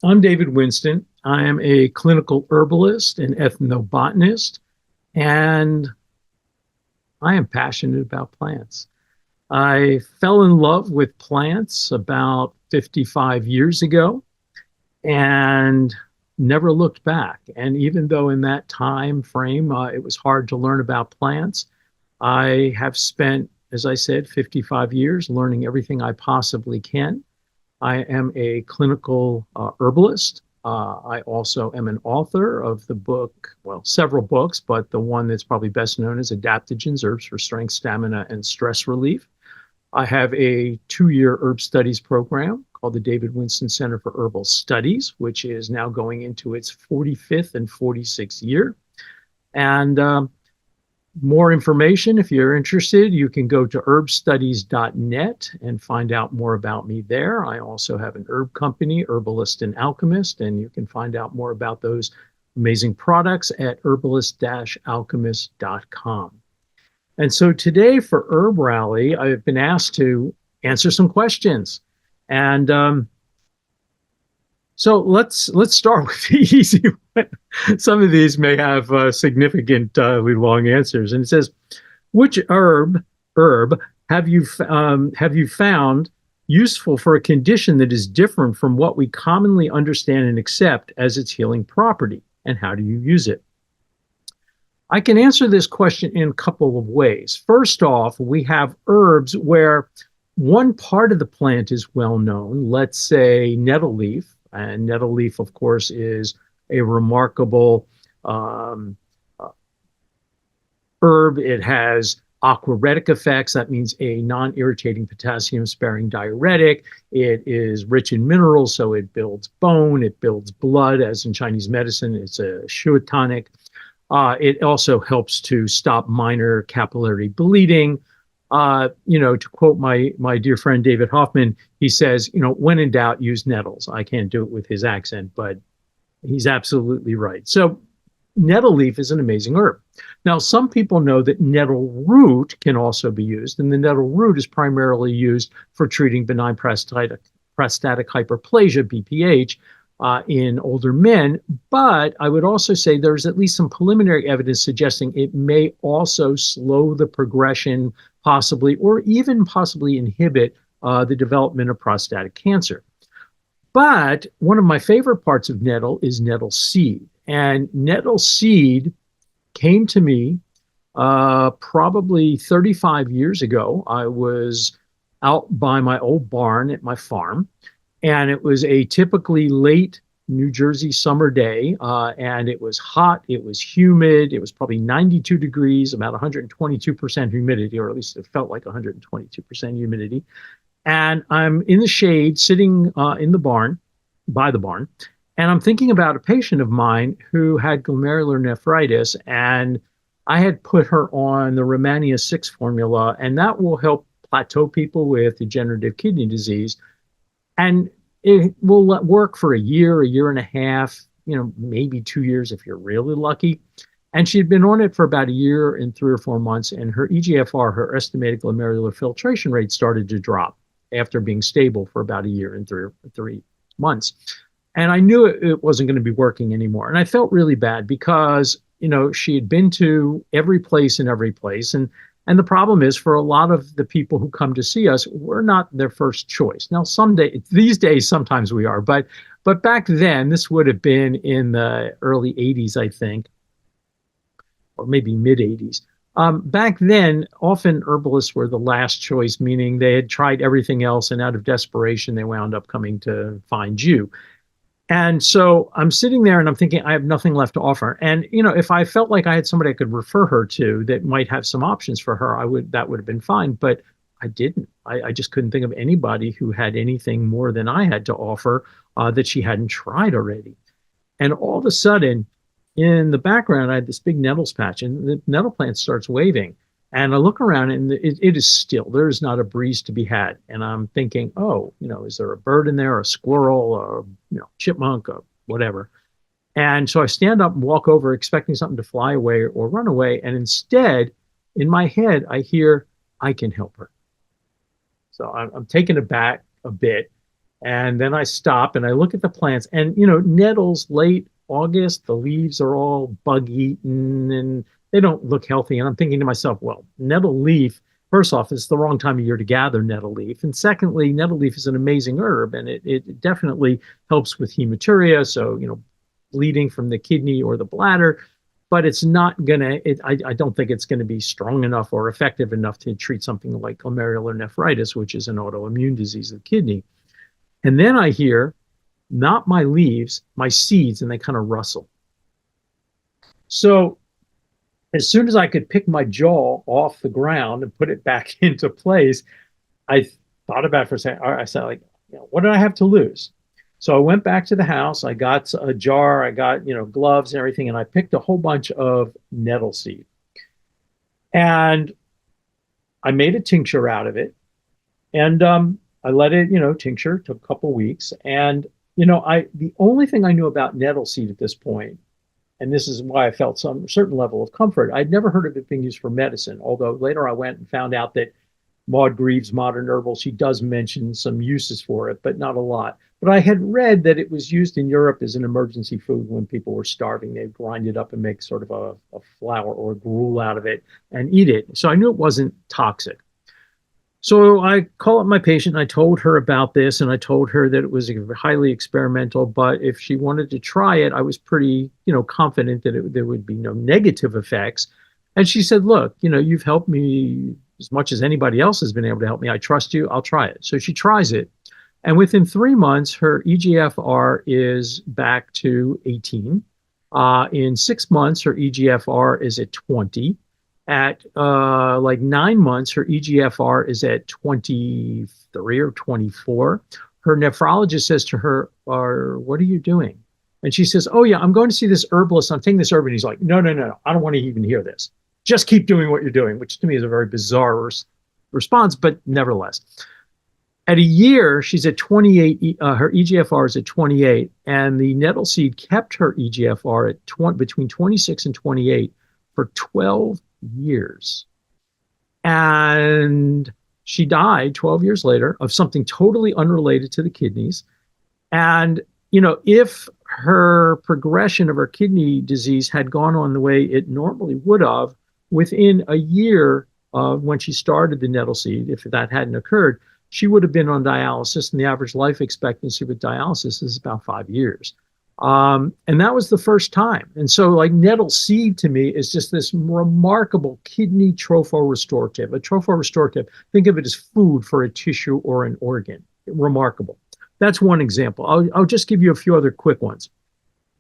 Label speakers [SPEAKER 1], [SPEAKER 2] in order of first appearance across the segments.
[SPEAKER 1] I'm David Winston. I am a clinical herbalist and ethnobotanist, and I am passionate about plants. I fell in love with plants about 55 years ago and never looked back. And even though in that time frame it was hard to learn about plants, I have spent, as I said, 55 years learning everything I possibly can. I am a clinical herbalist. I also am an author of the book, well, several books, but the one that's probably best known is Adaptogens, Herbs for Strength, Stamina, and Stress Relief. I have a 2 year herb studies program called the David Winston Center for Herbal Studies, which is now going into its 45th and 46th year. And more information, if you're interested, you can go to herbstudies.net and find out more about me there. I also have an herb company, Herbalist and Alchemist, and you can find out more about those amazing products at herbalist-alchemist.com. And so today for HerbRally, I've been asked to answer some questions. And so let's start with the easy one. Some of these may have significantly long answers. And it says, which herb have you found useful for a condition that is different from what we commonly understand and accept as its healing property? And how do you use it? I can answer this question in a couple of ways. First off, we have herbs where one part of the plant is well known. Let's say nettle leaf. And nettle leaf, of course, is a remarkable um, uh, herb. It has aquaretic effects. That means a non-irritating potassium-sparing diuretic. It is rich in minerals, so it builds bone, it builds blood, as in Chinese medicine. It's a shui tonic. It also helps to stop minor capillary bleeding. To quote my dear friend David Hoffman, he says, when in doubt, use nettles. I can't do it with his accent, but he's absolutely right. So nettle leaf is an amazing herb. Now, some people know that nettle root can also be used, and the nettle root is primarily used for treating benign prostatic hyperplasia, BPH, in older men. But I would also say there's at least some preliminary evidence suggesting it may also slow the progression, possibly, or even possibly inhibit the development of prostatic cancer. But one of my favorite parts of nettle is nettle seed. And nettle seed came to me probably 35 years ago. I was out by my old barn at my farm, and it was a typically late New Jersey summer day, and it was hot, it was humid, it was probably 92 degrees, about 122% humidity, or at least it felt like 122% humidity. And I'm in the shade, sitting in the barn, by the barn, and I'm thinking about a patient of mine who had glomerular nephritis, and I had put her on the Romania 6 formula, and that will help plateau people with degenerative kidney disease. And it will work for a year and a half, maybe 2 years if you're really lucky. And she'd been on it for about a year and 3 or 4 months, and her EGFR, her estimated glomerular filtration rate, started to drop after being stable for about a year and 3 months. And I knew it wasn't going to be working anymore. And I felt really bad because, she had been to every place and every place. And the problem is, for a lot of the people who come to see us, we're not their first choice. Now, these days, sometimes we are, but back then, this would have been in the early 80s, I think, or maybe mid 80s. Back then, often herbalists were the last choice, meaning they had tried everything else, and out of desperation, they wound up coming to find you. And so I'm sitting there and I'm thinking, I have nothing left to offer. And, if I felt like I had somebody I could refer her to that might have some options for her, that would have been fine. But I didn't. I just couldn't think of anybody who had anything more than I had to offer that she hadn't tried already. And all of a sudden, in the background, I had this big nettles patch, and the nettle plant starts waving. And I look around, and it is still. There is not a breeze to be had. And I'm thinking, oh, is there a bird in there, a squirrel, or chipmunk, or whatever? And so I stand up and walk over, expecting something to fly away or run away. And instead, in my head, I hear, I can help her. So I'm taken aback a bit. And then I stop and I look at the plants, and nettles late August, the leaves are all bug eaten and they don't look healthy. And I'm thinking to myself, well, nettle leaf, first off, it's the wrong time of year to gather nettle leaf. And secondly, nettle leaf is an amazing herb, and it definitely helps with hematuria. So, bleeding from the kidney or the bladder, but it's not gonna, I don't think it's gonna be strong enough or effective enough to treat something like glomerular nephritis, which is an autoimmune disease of the kidney. And then I hear, not my leaves, my seeds, and they kind of rustle. So as soon as I could pick my jaw off the ground and put it back into place, I thought about it for a second. I said, like, what did I have to lose? So I went back to the house. I got a jar. I got, gloves and everything. And I picked a whole bunch of nettle seed. And I made a tincture out of it. And I let it, tincture, took a couple weeks. And, the only thing I knew about nettle seed at this point, and this is why I felt some certain level of comfort, I'd never heard of it being used for medicine. Although later I went and found out that Maud Greaves, Modern Herbal, she does mention some uses for it, but not a lot. But I had read that it was used in Europe as an emergency food when people were starving. They'd grind it up and make sort of a flour or a gruel out of it and eat it. So I knew it wasn't toxic. So I call up my patient and I told her about this, and I told her that it was highly experimental, but if she wanted to try it, I was pretty, confident that there would be no negative effects. And she said, look, you've helped me as much as anybody else has been able to help me. I trust you. I'll try it. So she tries it. And within 3 months, her EGFR is back to 18. In 6 months, her EGFR is at 20. At like 9 months, her EGFR is at 23 or 24. Her nephrologist says to her, what are you doing? And she says, oh, yeah, I'm going to see this herbalist. I'm taking this herb. And he's like, no, I don't want to even hear this. Just keep doing what you're doing, which to me is a very bizarre response, but nevertheless. At a year, she's at 28. Her EGFR is at 28, and the nettle seed kept her EGFR at between 26 and 28 for 12 years. And she died 12 years later of something totally unrelated to the kidneys. And, if her progression of her kidney disease had gone on the way it normally would have, within a year of when she started the nettle seed, if that hadn't occurred, she would have been on dialysis, and the average life expectancy with dialysis is about 5 years. And that was the first time. And so, like, nettle seed to me is just this remarkable kidney trophorestorative. A trophorestorative, think of it as food for a tissue or an organ. Remarkable. That's one example. I'll just give you a few other quick ones.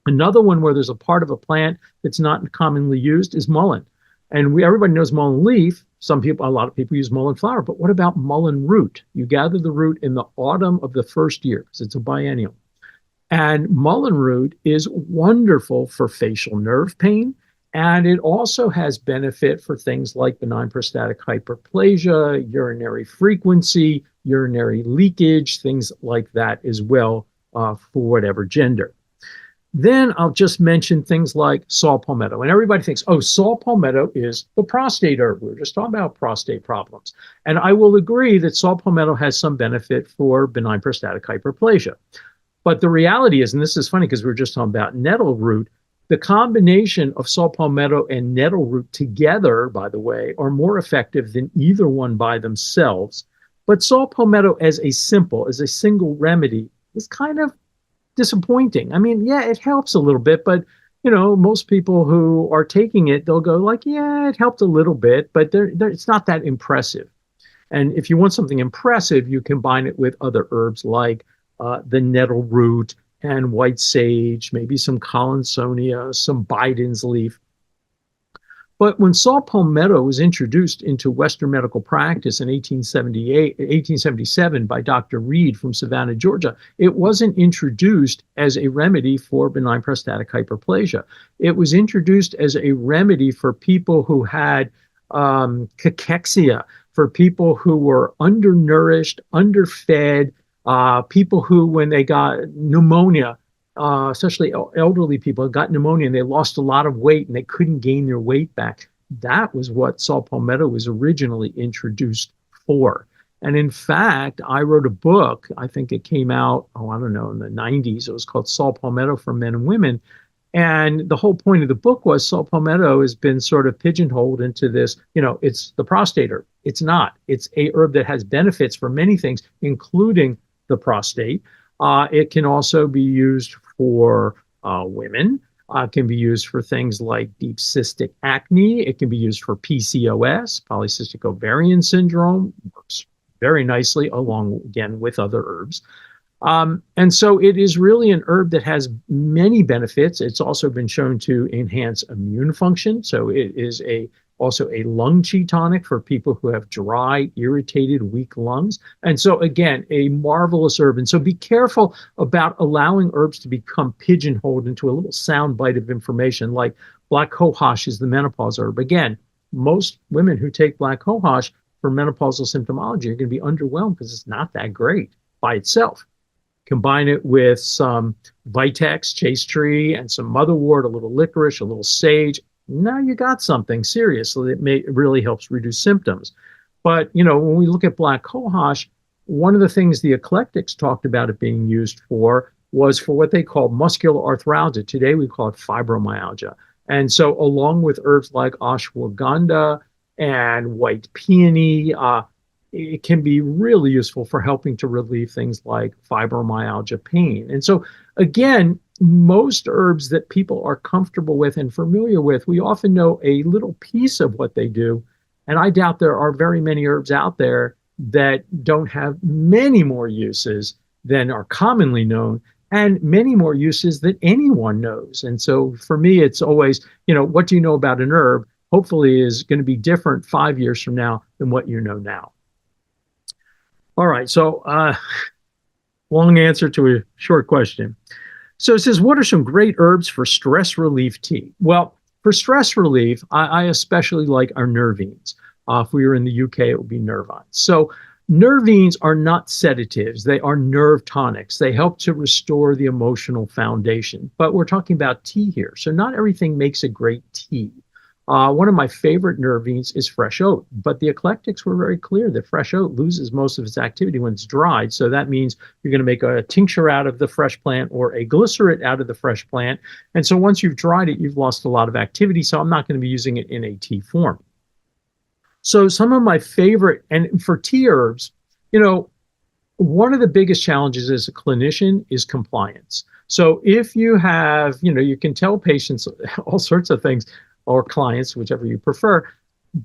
[SPEAKER 1] Another one where there's a part of a plant that's not commonly used is mullein. And everybody knows mullein leaf. A lot of people use mullein flower, but what about mullein root? You gather the root in the autumn of the first year because it's a biennial. And mullein root is wonderful for facial nerve pain. And it also has benefit for things like benign prostatic hyperplasia, urinary frequency, urinary leakage, things like that as well, for whatever gender. Then I'll just mention things like saw palmetto. And everybody thinks, oh, saw palmetto is the prostate herb. We were just talking about prostate problems. And I will agree that saw palmetto has some benefit for benign prostatic hyperplasia. But the reality is, and this is funny because we were just talking about nettle root, the combination of saw palmetto and nettle root together, by the way, are more effective than either one by themselves. But saw palmetto as a single remedy is kind of disappointing. I mean, yeah, it helps a little bit, but most people who are taking it, they'll go like, yeah, it helped a little bit, but it's not that impressive. And if you want something impressive, you combine it with other herbs like the nettle root and white sage, maybe some collinsonia, some Biden's leaf. But when saw palmetto was introduced into Western medical practice in 1877 by Dr. Reed from Savannah, Georgia, it wasn't introduced as a remedy for benign prostatic hyperplasia. It was introduced as a remedy for people who had cachexia, for people who were undernourished, underfed, people who, when they got pneumonia, especially elderly people, got pneumonia and they lost a lot of weight and they couldn't gain their weight back. That was what saw palmetto was originally introduced for. And in fact, I wrote a book. I think it came out, oh, I don't know, in the 90s. It was called Saw Palmetto for Men and Women. And the whole point of the book was saw palmetto has been sort of pigeonholed into this, it's the prostate herb. It's not. It's a herb that has benefits for many things, including the prostate. It can also be used for women. Can be used for things like deep cystic acne. It can be used for PCOS, polycystic ovarian syndrome. Works very nicely along, again, with other herbs. And so it is really an herb that has many benefits. It's also been shown to enhance immune function. So it is also a lung chi tonic for people who have dry, irritated, weak lungs. And so again, a marvelous herb. And so be careful about allowing herbs to become pigeonholed into a little sound bite of information, like black cohosh is the menopause herb. Again, most women who take black cohosh for menopausal symptomology are going to be underwhelmed because it's not that great by itself. Combine it with some Vitex, chase tree, and some motherwort, a little licorice, a little sage. Now you got something serious. So it really helps reduce symptoms. But, when we look at black cohosh, one of the things the eclectics talked about it being used for was for what they call muscular arthralgia. Today we call it fibromyalgia. And so along with herbs like ashwagandha and white peony, it can be really useful for helping to relieve things like fibromyalgia pain. And so, again, most herbs that people are comfortable with and familiar with, we often know a little piece of what they do. And I doubt there are very many herbs out there that don't have many more uses than are commonly known and many more uses that anyone knows. And so for me, it's always, what do you know about an herb? Hopefully is going to be different 5 years from now than what you know now. All right, so long answer to a short question. So it says, what are some great herbs for stress relief tea? Well, for stress relief, I especially like our nervines. If we were in the UK, it would be nervines. So nervines are not sedatives. They are nerve tonics. They help to restore the emotional foundation. But we're talking about tea here. So not everything makes a great tea. One of my favorite nervines is fresh oat, but the eclectics were very clear that fresh oat loses most of its activity when it's dried. So that means you're going to make a tincture out of the fresh plant or a glycerate out of the fresh plant. And so once you've dried it, you've lost a lot of activity. So I'm not going to be using it in a tea form. So some of my favorite, and for tea herbs, one of the biggest challenges as a clinician is compliance. So if you have, you can tell patients all sorts of things, or clients, whichever you prefer.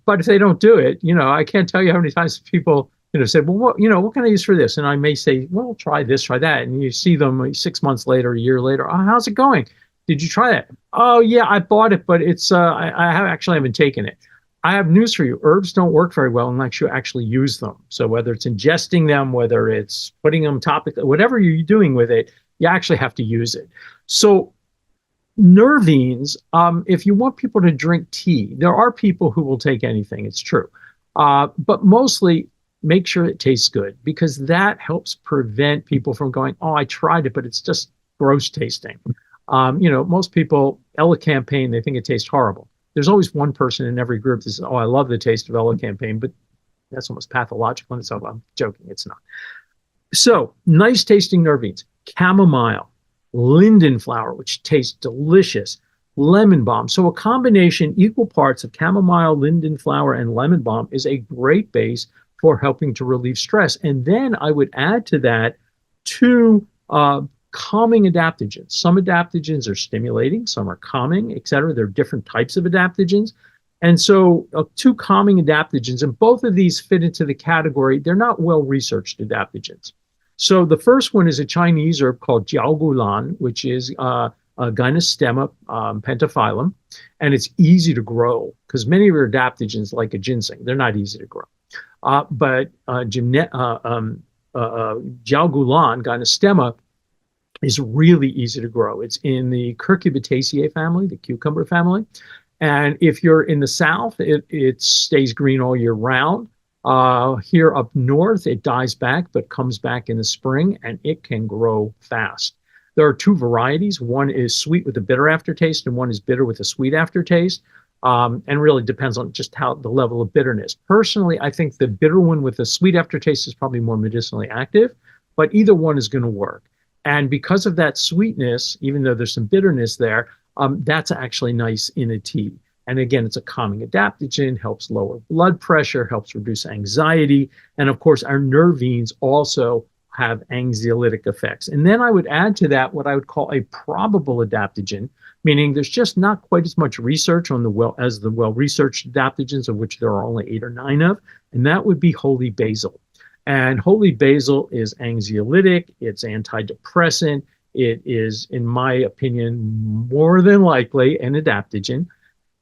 [SPEAKER 1] But if they don't do it, I can't tell you how many times people, say, well, what can I use for this? And I may say, well, try this, try that. And you see them 6 months later, a year later, oh, how's it going? Did you try that? Oh, yeah, I bought it, but it's, I haven't taken it. I have news for you. Herbs don't work very well unless you actually use them. So whether it's ingesting them, whether it's putting them topically, whatever you're doing with it, you actually have to use it. So nervines, if you want people to drink tea, there are people who will take anything, it's true. But mostly make sure it tastes good, because that helps prevent people from going, oh, I tried it, but it's just gross tasting. Most people, elecampane, they think it tastes horrible. There's always one person in every group that says, oh, I love the taste of elecampane, but that's almost pathological in itself. I'm joking, it's not. So nice tasting nervines, chamomile, linden flower, which tastes delicious, lemon balm. So a combination, equal parts of chamomile, linden flower, and lemon balm is a great base for helping to relieve stress. And then I would add to that 2 calming adaptogens. Some adaptogens are stimulating, some are calming, etc. There are different types of adaptogens. And so 2 calming adaptogens, and both of these fit into the category, they're not well-researched adaptogens. So the first one is a Chinese herb called jiaogulan, which is a Gynostema pentaphyllum, and it's easy to grow because many of your adaptogens, like a ginseng, they're not easy to grow. But jiaogulan, Gynostema, is really easy to grow. It's in the Cucurbitaceae family, the cucumber family. And if you're in the South, it stays green all year round. Here up north, it dies back, but comes back in the spring, and it can grow fast. There are 2 varieties. One is sweet with a bitter aftertaste, and one is bitter with a sweet aftertaste. And really depends on just how the level of bitterness. Personally, I think the bitter one with the sweet aftertaste is probably more medicinally active, but either one is going to work. And because of that sweetness, even though there's some bitterness there, that's actually nice in a tea. And again, it's a calming adaptogen, helps lower blood pressure, helps reduce anxiety. And of course, our nervines also have anxiolytic effects. And then I would add to that what I would call a probable adaptogen, meaning there's just not quite as much research on the well-researched adaptogens, of which there are only 8 or 9 of, and that would be holy basil. And holy basil is anxiolytic, it's antidepressant, it is, in my opinion, more than likely an adaptogen,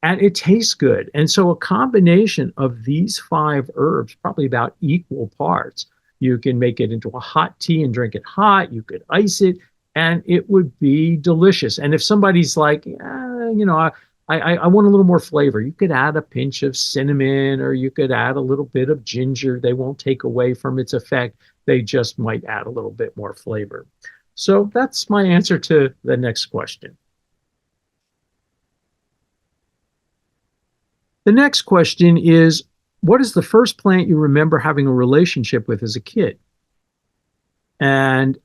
[SPEAKER 1] and it tastes good. And so a combination of these 5 herbs, probably about equal parts, you can make it into a hot tea and drink it hot, you could ice it, and it would be delicious. And if somebody's like, I want a little more flavor, you could add a pinch of cinnamon or you could add a little bit of ginger. They won't take away from its effect. They just might add a little bit more flavor. So that's my answer to the next question. The next question is, what is the first plant you remember having a relationship with as a kid? And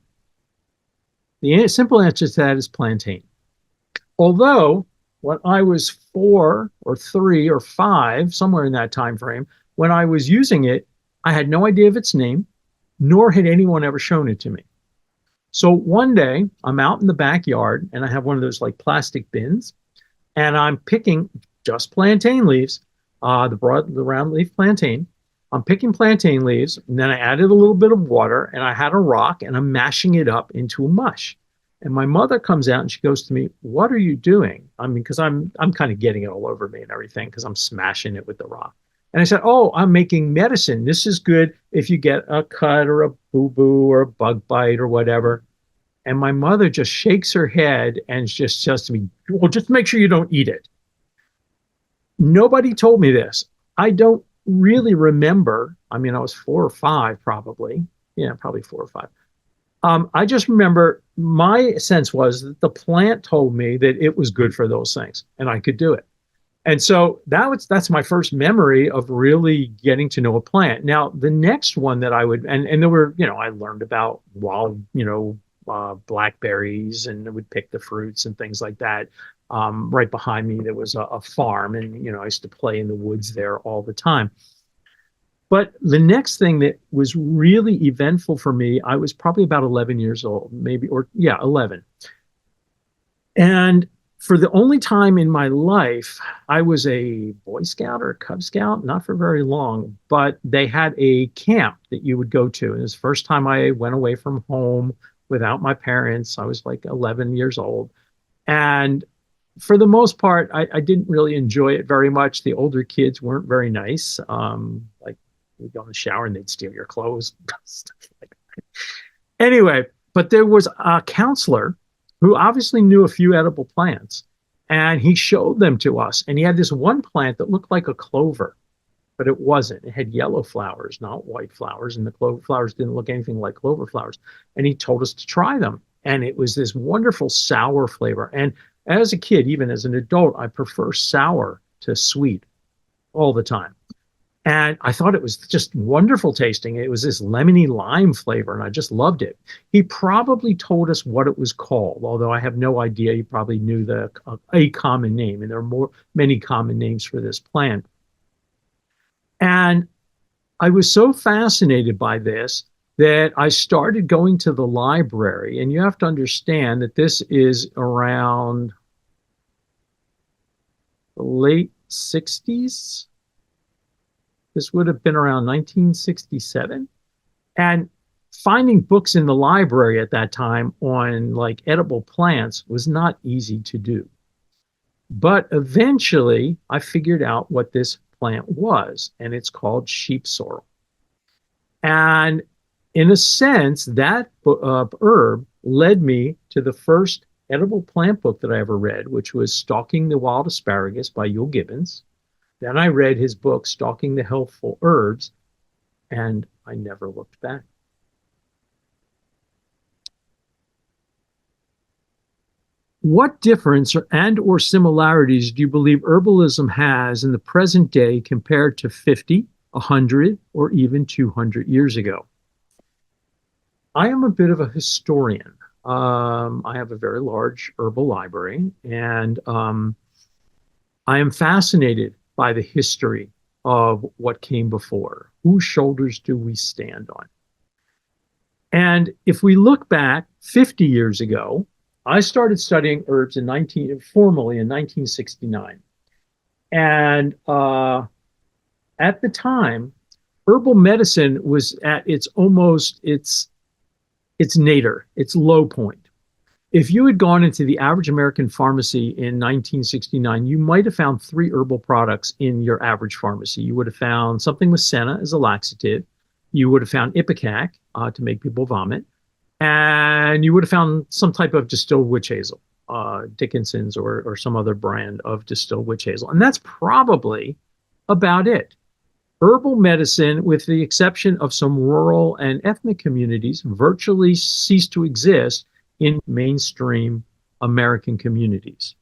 [SPEAKER 1] the simple answer to that is plantain. Although when I was 4 or 3 or 5, somewhere in that time frame, when I was using it, I had no idea of its name, nor had anyone ever shown it to me. So one day I'm out in the backyard and I have one of those like plastic bins, and I'm picking just plantain leaves, the round leaf plantain. I'm picking plantain leaves, and then I added a little bit of water, and I had a rock, and I'm mashing it up into a mush. And my mother comes out and she goes to me, "What are you doing?" I mean, because I'm kind of getting it all over me and everything because I'm smashing it with the rock. And I said, "Oh, I'm making medicine. This is good if you get a cut or a boo-boo or a bug bite or whatever." And my mother just shakes her head and just says to me, "Well, just make sure you don't eat it." Nobody told me this. I don't really remember. I mean, I was 4 or 5 probably. Yeah, probably 4 or 5. I just remember my sense was that the plant told me that it was good for those things and I could do it. And so that's my first memory of really getting to know a plant. Now, the next one that I would, and there were, I learned about wild, blackberries, and I would pick the fruits and things like that. Right behind me, there was a farm, and, I used to play in the woods there all the time. But the next thing that was really eventful for me, I was probably about 11 years old, maybe, 11. And for the only time in my life, I was a Boy Scout or a Cub Scout, not for very long, but they had a camp that you would go to. And it was the first time I went away from home without my parents. I was like 11 years old. And for the most part, I didn't really enjoy it very much. The older kids weren't very nice. Like, you'd go in the shower and they'd steal your clothes, stuff like that. Anyway, but there was a counselor who obviously knew a few edible plants, and he showed them to us. And he had this one plant that looked like a clover, but it wasn't. It had yellow flowers, not white flowers, and the clover flowers didn't look anything like clover flowers. And he told us to try them. And it was this wonderful sour flavor. And as a kid, even as an adult, I prefer sour to sweet all the time. And I thought it was just wonderful tasting. It was this lemony lime flavor, and I just loved it. He probably told us what it was called, although I have no idea. He probably knew a common name, and there are many common names for this plant. And I was so fascinated by this that I started going to the library. And you have to understand that this is around the late 60s. This would have been around 1967. And finding books in the library at that time on like edible plants was not easy to do. But eventually I figured out what this plant was, and it's called sheep sorrel. And in a sense, that herb led me to the first edible plant book that I ever read, which was Stalking the Wild Asparagus by Yule Gibbons. Then I read his book, Stalking the Healthful Herbs, and I never looked back. What difference or similarities do you believe herbalism has in the present day compared to 50, 100, or even 200 years ago? I am a bit of a historian. I have a very large herbal library, and I am fascinated by the history of what came before. Whose shoulders do we stand on? And if we look back 50 years ago, I started studying herbs formally in 1969. And at the time, herbal medicine was at its nadir, its low point. If you had gone into the average American pharmacy in 1969, you might have found 3 herbal products in your average pharmacy. You would have found something with senna as a laxative. You would have found ipecac to make people vomit. And you would have found some type of distilled witch hazel, Dickinson's or some other brand of distilled witch hazel. And that's probably about it. Herbal medicine, with the exception of some rural and ethnic communities, virtually ceased to exist in mainstream American communities.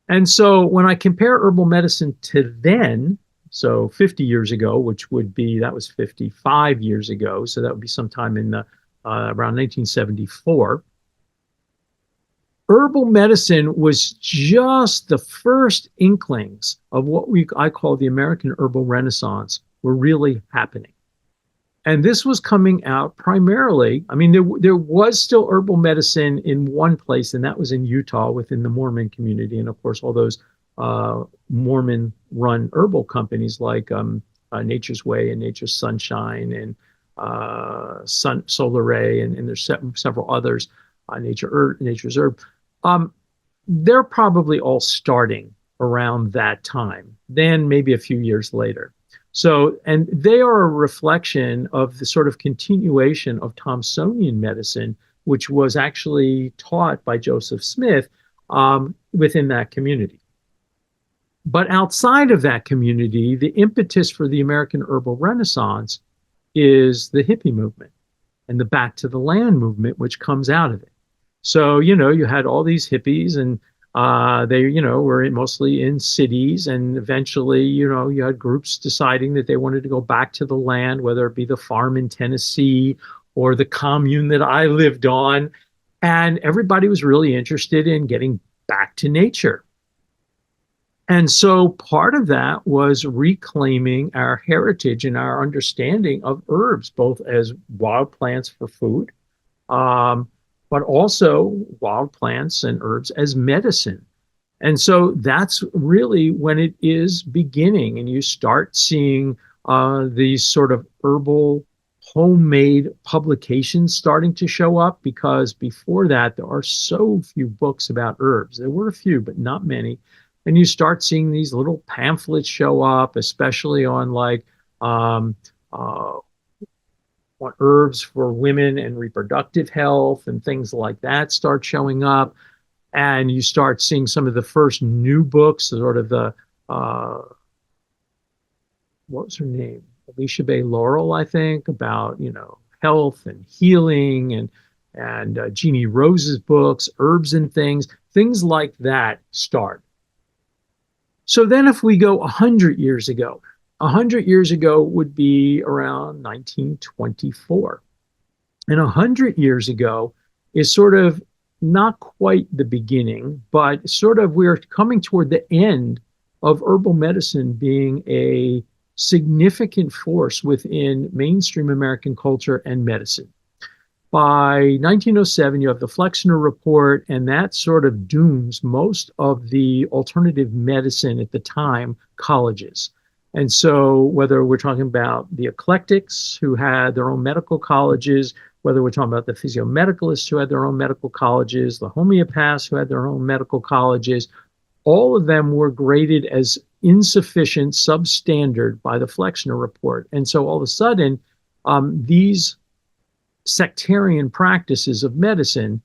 [SPEAKER 1] And so when I compare herbal medicine to then, so 50 years ago, that was 55 years ago, so that would be sometime in the around 1974, herbal medicine was just the first inklings of what I call the American herbal renaissance were really happening. And this was coming out primarily, I mean, there was still herbal medicine in one place, and that was in Utah within the Mormon community. And of course, all those Mormon-run herbal companies like Nature's Way and Nature's Sunshine and Solar Ray, and there's several others, Nature's Herb. They're probably all starting around that time, then maybe a few years later. So, and they are a reflection of the sort of continuation of Thomsonian medicine, which was actually taught by Joseph Smith within that community. But outside of that community, the impetus for the American herbal renaissance is the hippie movement and the back to the land movement, which comes out of it. So, you had all these hippies, and they, were mostly in cities, and eventually, you had groups deciding that they wanted to go back to the land, whether it be the farm in Tennessee or the commune that I lived on. And everybody was really interested in getting back to nature. And so part of that was reclaiming our heritage and our understanding of herbs, both as wild plants for food, but also wild plants and herbs as medicine. And so that's really when it is beginning, and you start seeing these sort of herbal homemade publications starting to show up, because before that, there are so few books about herbs. There were a few, but not many. And you start seeing these little pamphlets show up, especially on like on herbs for women and reproductive health and things like that start showing up. And you start seeing some of the first new books, sort of the, what was her name? Alicia Bay Laurel, I think, about, health and healing, and Jeannie Rose's books, Herbs and things like that start. So then if we go 100 years ago, 100 years ago would be around 1924. And 100 years ago is sort of not quite the beginning, but sort of we're coming toward the end of herbal medicine being a significant force within mainstream American culture and medicine. By 1907, you have the Flexner Report, and that sort of dooms most of the alternative medicine at the time colleges. And so whether we're talking about the eclectics who had their own medical colleges, whether we're talking about the physiomedicalists who had their own medical colleges, the homeopaths who had their own medical colleges, all of them were graded as insufficient, substandard by the Flexner Report. And so all of a sudden, these sectarian practices of medicine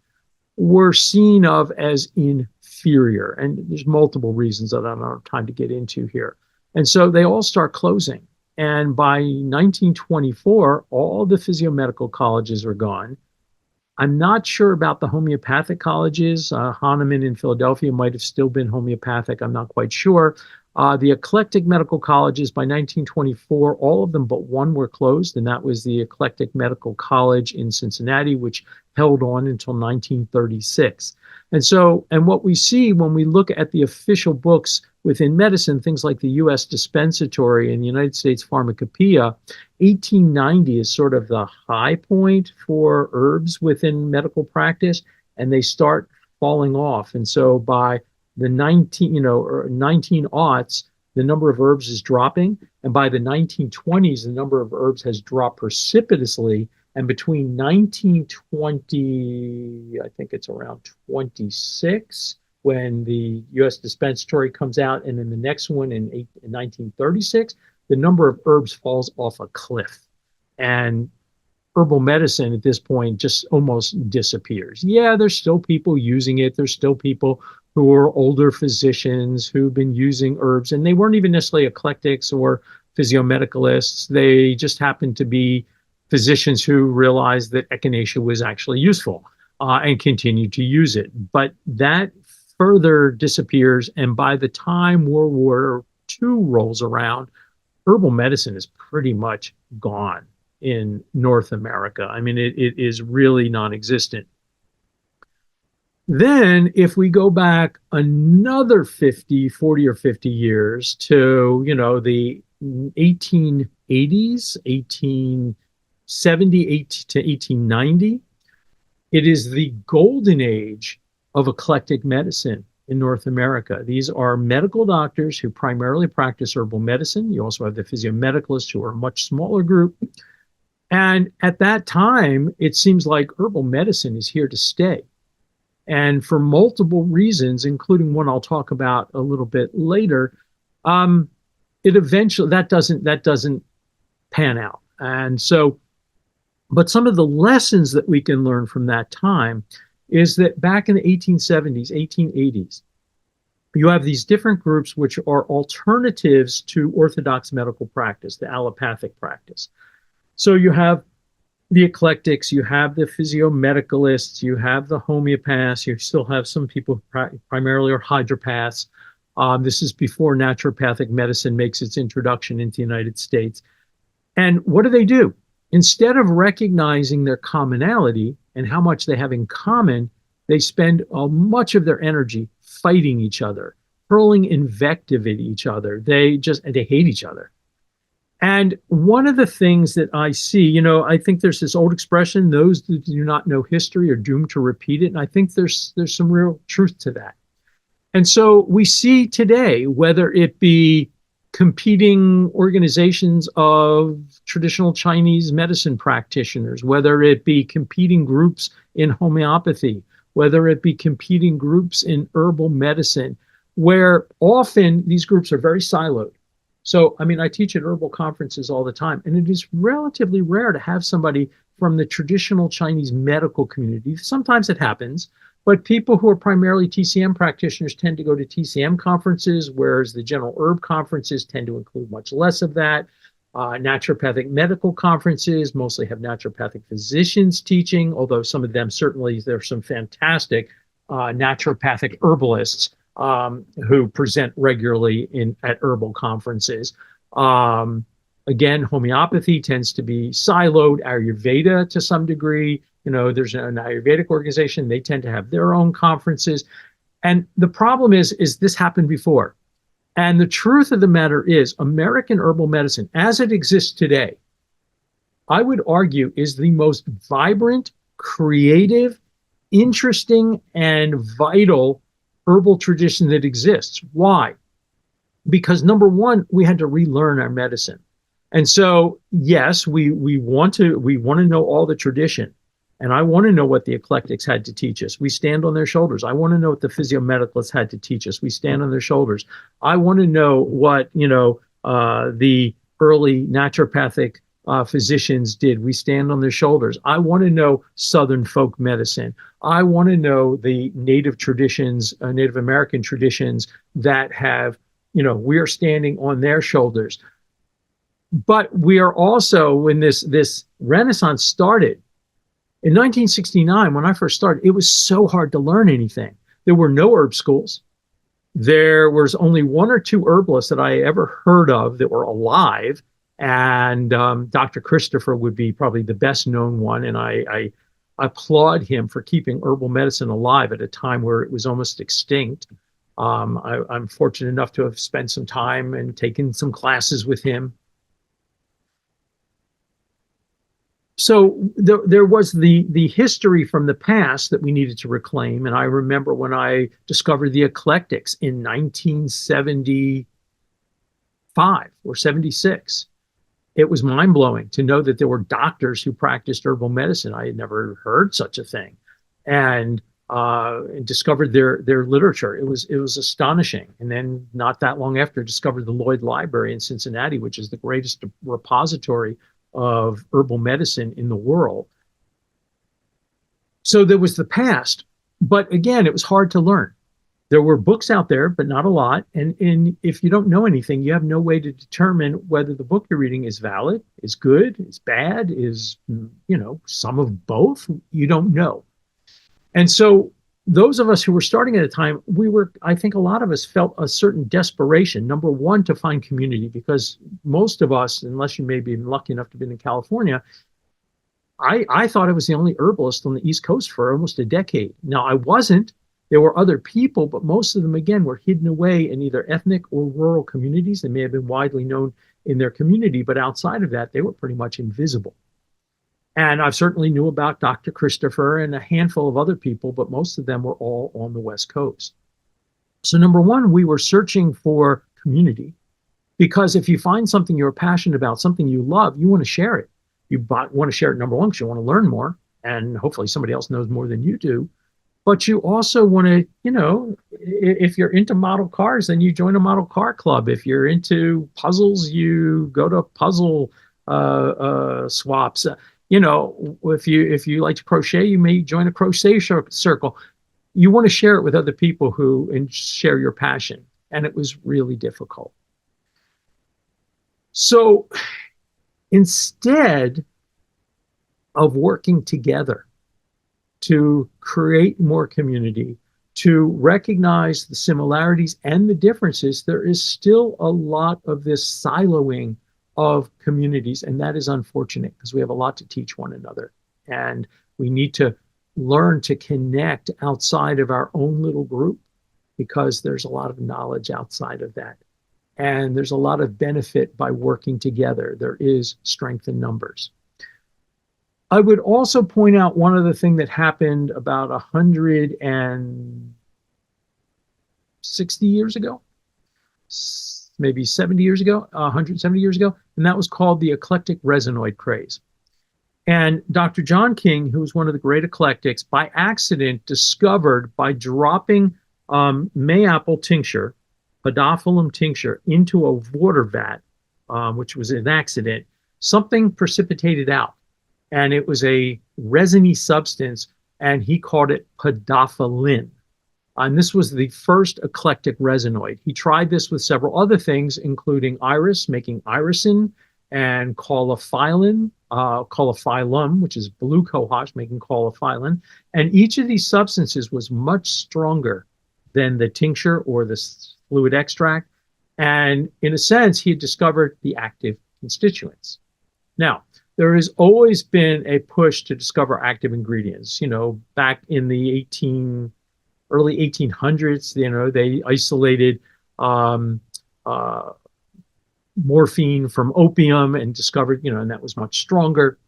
[SPEAKER 1] were seen of as inferior. And there's multiple reasons that I don't have time to get into here. And so they all start closing. And by 1924, all the physiomedical colleges are gone. I'm not sure about the homeopathic colleges. Hahnemann in Philadelphia might have still been homeopathic. I'm not quite sure. The eclectic medical colleges by 1924, all of them but one were closed, and that was the Eclectic Medical College in Cincinnati, which held on until 1936. And what we see when we look at the official books within medicine, things like the U.S. Dispensatory and the United States Pharmacopoeia, 1890 is sort of the high point for herbs within medical practice, and they start falling off. And so by the 19 aughts, the number of herbs is dropping. And by the 1920s, the number of herbs has dropped precipitously. And between 1920, I think it's around 26, when the U.S. Dispensatory comes out, and then the next one in 1936, the number of herbs falls off a cliff. And herbal medicine at this point just almost disappears. Yeah, there's still people using it. There's still people who are older physicians who've been using herbs, and they weren't even necessarily eclectics or physiomedicalists. They just happened to be physicians who realized that echinacea was actually useful and continued to use it. But that further disappears, and by the time World War II rolls around, herbal medicine is pretty much gone in North America. I mean, it is really non-existent. Then if we go back another 40 or 50 years to, the 1880s, 1870 to 1890, it is the golden age of eclectic medicine in North America. These are medical doctors who primarily practice herbal medicine. You also have the physiomedicalists, who are a much smaller group. And at that time, it seems like herbal medicine is here to stay. And for multiple reasons, including one I'll talk about a little bit later, that doesn't pan out. And so, but some of the lessons that we can learn from that time is that back in the 1870s, 1880s, you have these different groups which are alternatives to orthodox medical practice, the allopathic practice. So you have the eclectics, you have the physiomedicalists, you have the homeopaths, you still have some people who primarily are hydropaths. This is before naturopathic medicine makes its introduction into the United States. And what do? Instead of recognizing their commonality and how much they have in common, they spend much of their energy fighting each other, hurling invective at each other. They hate each other. And one of the things that I see, I think there's this old expression, those that do not know history are doomed to repeat it. And I think there's some real truth to that. And so we see today, whether it be competing organizations of traditional Chinese medicine practitioners, whether it be competing groups in homeopathy, whether it be competing groups in herbal medicine, where often these groups are very siloed. So, I teach at herbal conferences all the time, and it is relatively rare to have somebody from the traditional Chinese medical community. Sometimes it happens, but people who are primarily TCM practitioners tend to go to TCM conferences, whereas the general herb conferences tend to include much less of that. Naturopathic medical conferences mostly have naturopathic physicians teaching, although some of them, certainly there's some fantastic naturopathic herbalists who present regularly at herbal conferences. Again, homeopathy tends to be siloed. Ayurveda to some degree, there's an Ayurvedic organization. They tend to have their own conferences. And the problem is this happened before. And the truth of the matter is American herbal medicine, as it exists today, I would argue is the most vibrant, creative, interesting, and vital herbal tradition that exists. Why? Because number one, we had to relearn our medicine. And so, yes, we want to know all the tradition. And I want to know what the eclectics had to teach us. We stand on their shoulders. I want to know what the physiomedicalists had to teach us. We stand on their shoulders. I want to know what, the early naturopathic physicians did. We stand on their shoulders. I want to know Southern folk medicine. I want to know the native traditions, Native American traditions that have, we are standing on their shoulders. But we are also, when this Renaissance started, In 1969, when I first started, it was so hard to learn anything. There were no herb schools. There was only one or two herbalists that I ever heard of that were alive. And Dr. Christopher would be probably the best known one. And I applaud him for keeping herbal medicine alive at a time where it was almost extinct. I'm fortunate enough to have spent some time and taken some classes with him. So there was the history from the past that we needed to reclaim. And I remember when I discovered the eclectics in 1975 or 76, it was mind blowing to know that there were doctors who practiced herbal medicine. I had never heard such a thing, and discovered their literature. It was astonishing. And then not that long after, discovered the Lloyd Library in Cincinnati, which is the greatest repository of herbal medicine in the world. So there was the past, but again, it was hard to learn. There were books out there, but not a lot. And if you don't know anything, you have no way to determine whether the book you're reading is valid, is good, is bad, is, some of both. You don't know. And so those of us who were starting at the time, I think a lot of us felt a certain desperation. Number one, to find community, because most of us, unless you may be lucky enough to be in California, I thought I was the only herbalist on the East Coast for almost a decade. Now, I wasn't. There were other people, but most of them, again, were hidden away in either ethnic or rural communities. They may have been widely known in their community, but outside of that, they were pretty much invisible. And I certainly knew about Dr. Christopher and a handful of other people, but most of them were all on the West Coast. So number one, we were searching for community, because if you find something you're passionate about, something you love, you want to share it. You want to share it, number one, because you want to learn more, and hopefully somebody else knows more than you do. But you also want to, if you're into model cars, then you join a model car club. If you're into puzzles, you go to puzzle swaps. If you like to crochet, you may join a crochet circle. You want to share it with other people and share your passion. And it was really difficult. So instead of working together to create more community, to recognize the similarities and the differences, there is still a lot of this siloing of communities. And that is unfortunate, because we have a lot to teach one another. And we need to learn to connect outside of our own little group, because there's a lot of knowledge outside of that. And there's a lot of benefit by working together. There is strength in numbers. I would also point out one other thing that happened about 160 years ago, maybe 70 years ago, 170 years ago, and that was called the eclectic resinoid craze. And Dr. John King, who was one of the great eclectics, by accident discovered, by dropping mayapple tincture, podophyllum tincture, into a water vat, which was an accident, something precipitated out. And it was a resiny substance, and he called it podophyllin. And this was the first eclectic resinoid. He tried this with several other things, including iris, making irisin, and caulifilin, which is blue cohosh, making caulifilin. And each of these substances was much stronger than the tincture or the fluid extract. And in a sense, he had discovered the active constituents. Now, there has always been a push to discover active ingredients. Back in the early 1800s, they isolated morphine from opium and discovered, and that was much stronger.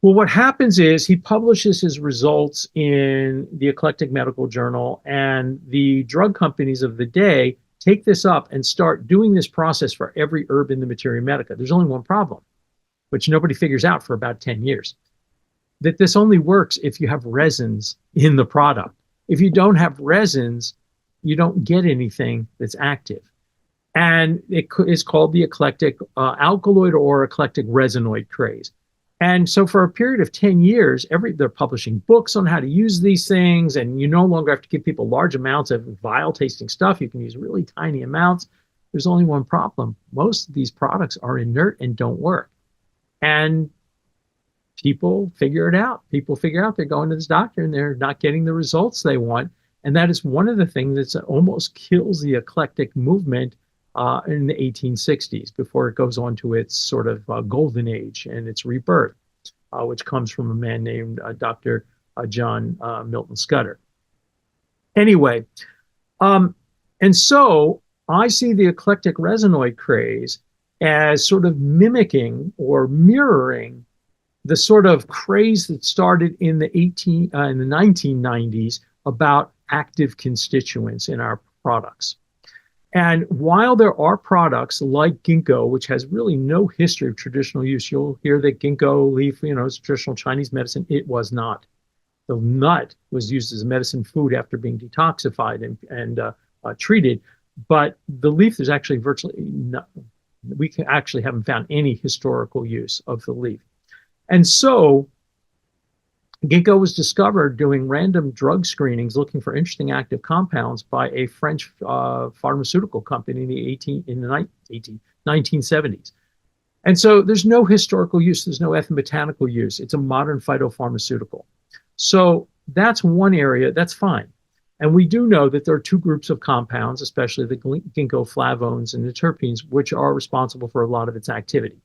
[SPEAKER 1] Well, what happens is he publishes his results in the Eclectic Medical Journal, and the drug companies of the day take this up and start doing this process for every herb in the Materia Medica. There's only one problem, which nobody figures out for about 10 years, that this only works if you have resins in the product. If you don't have resins, you don't get anything that's active. And it is called the eclectic alkaloid or eclectic resinoid craze. And so for a period of 10 years, they're publishing books on how to use these things, and you no longer have to give people large amounts of vile tasting stuff. You can use really tiny amounts. There's only one problem. Most of these products are inert and don't work. And people figure it out. People figure out they're going to this doctor and they're not getting the results they want. And that is one of the things that almost kills the eclectic movement in the 1860s before it goes on to its sort of golden age and its rebirth, which comes from a man named Dr. John Milton Scudder. Anyway, and so I see the eclectic resinoid craze as sort of mimicking or mirroring the sort of craze that started in the 1990s about active constituents in our products. And while there are products like ginkgo, which has really no history of traditional use, you'll hear that ginkgo leaf, is traditional Chinese medicine. It was not. The nut was used as a medicine food after being detoxified and treated. But the leaf, there's actually virtually no, we actually haven't found any historical use of the leaf. And so ginkgo was discovered doing random drug screenings looking for interesting active compounds by a French pharmaceutical company in the 1970s. And so there's no historical use. There's no ethnobotanical use. It's a modern phytopharmaceutical. So that's one area. That's fine. And we do know that there are two groups of compounds, especially the ginkgo flavones and the terpenes, which are responsible for a lot of its activity.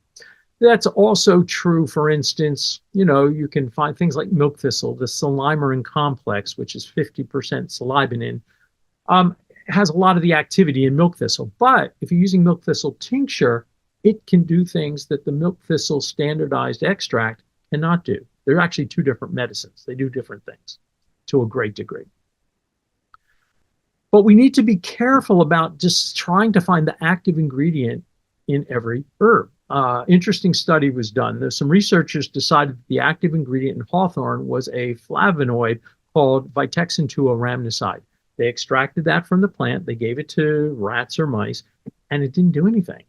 [SPEAKER 1] That's also true, for instance, you can find things like milk thistle, the salimarin complex, which is 50% salibinin, has a lot of the activity in milk thistle. But if you're using milk thistle tincture, it can do things that the milk thistle standardized extract cannot do. They're actually two different medicines. They do different things to a great degree. But we need to be careful about just trying to find the active ingredient in every herb. Interesting study was done. There's some researchers decided that the active ingredient in hawthorn was a flavonoid called Vitexin 2-rhamnoside. They extracted that from the plant. They gave it to rats or mice, and it didn't do anything.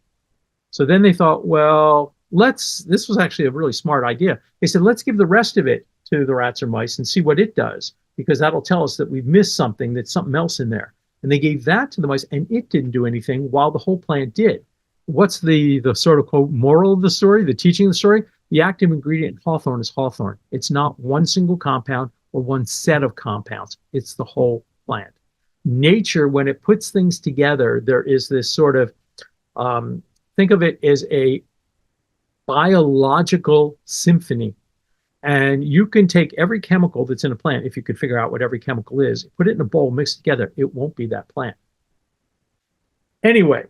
[SPEAKER 1] So then they thought, well, this was actually a really smart idea. They said, let's give the rest of it to the rats or mice and see what it does, because that'll tell us that we've missed something, that's something else in there. And they gave that to the mice, and it didn't do anything while the whole plant did. What's the sort of quote moral of the story, the teaching of the story? The active ingredient in hawthorn is hawthorn. It's not one single compound or one set of compounds. It's the whole plant. Nature, when it puts things together, there is this sort of, think of it as a biological symphony. And you can take every chemical that's in a plant, if you could figure out what every chemical is, put it in a bowl, mix it together, it won't be that plant. Anyway,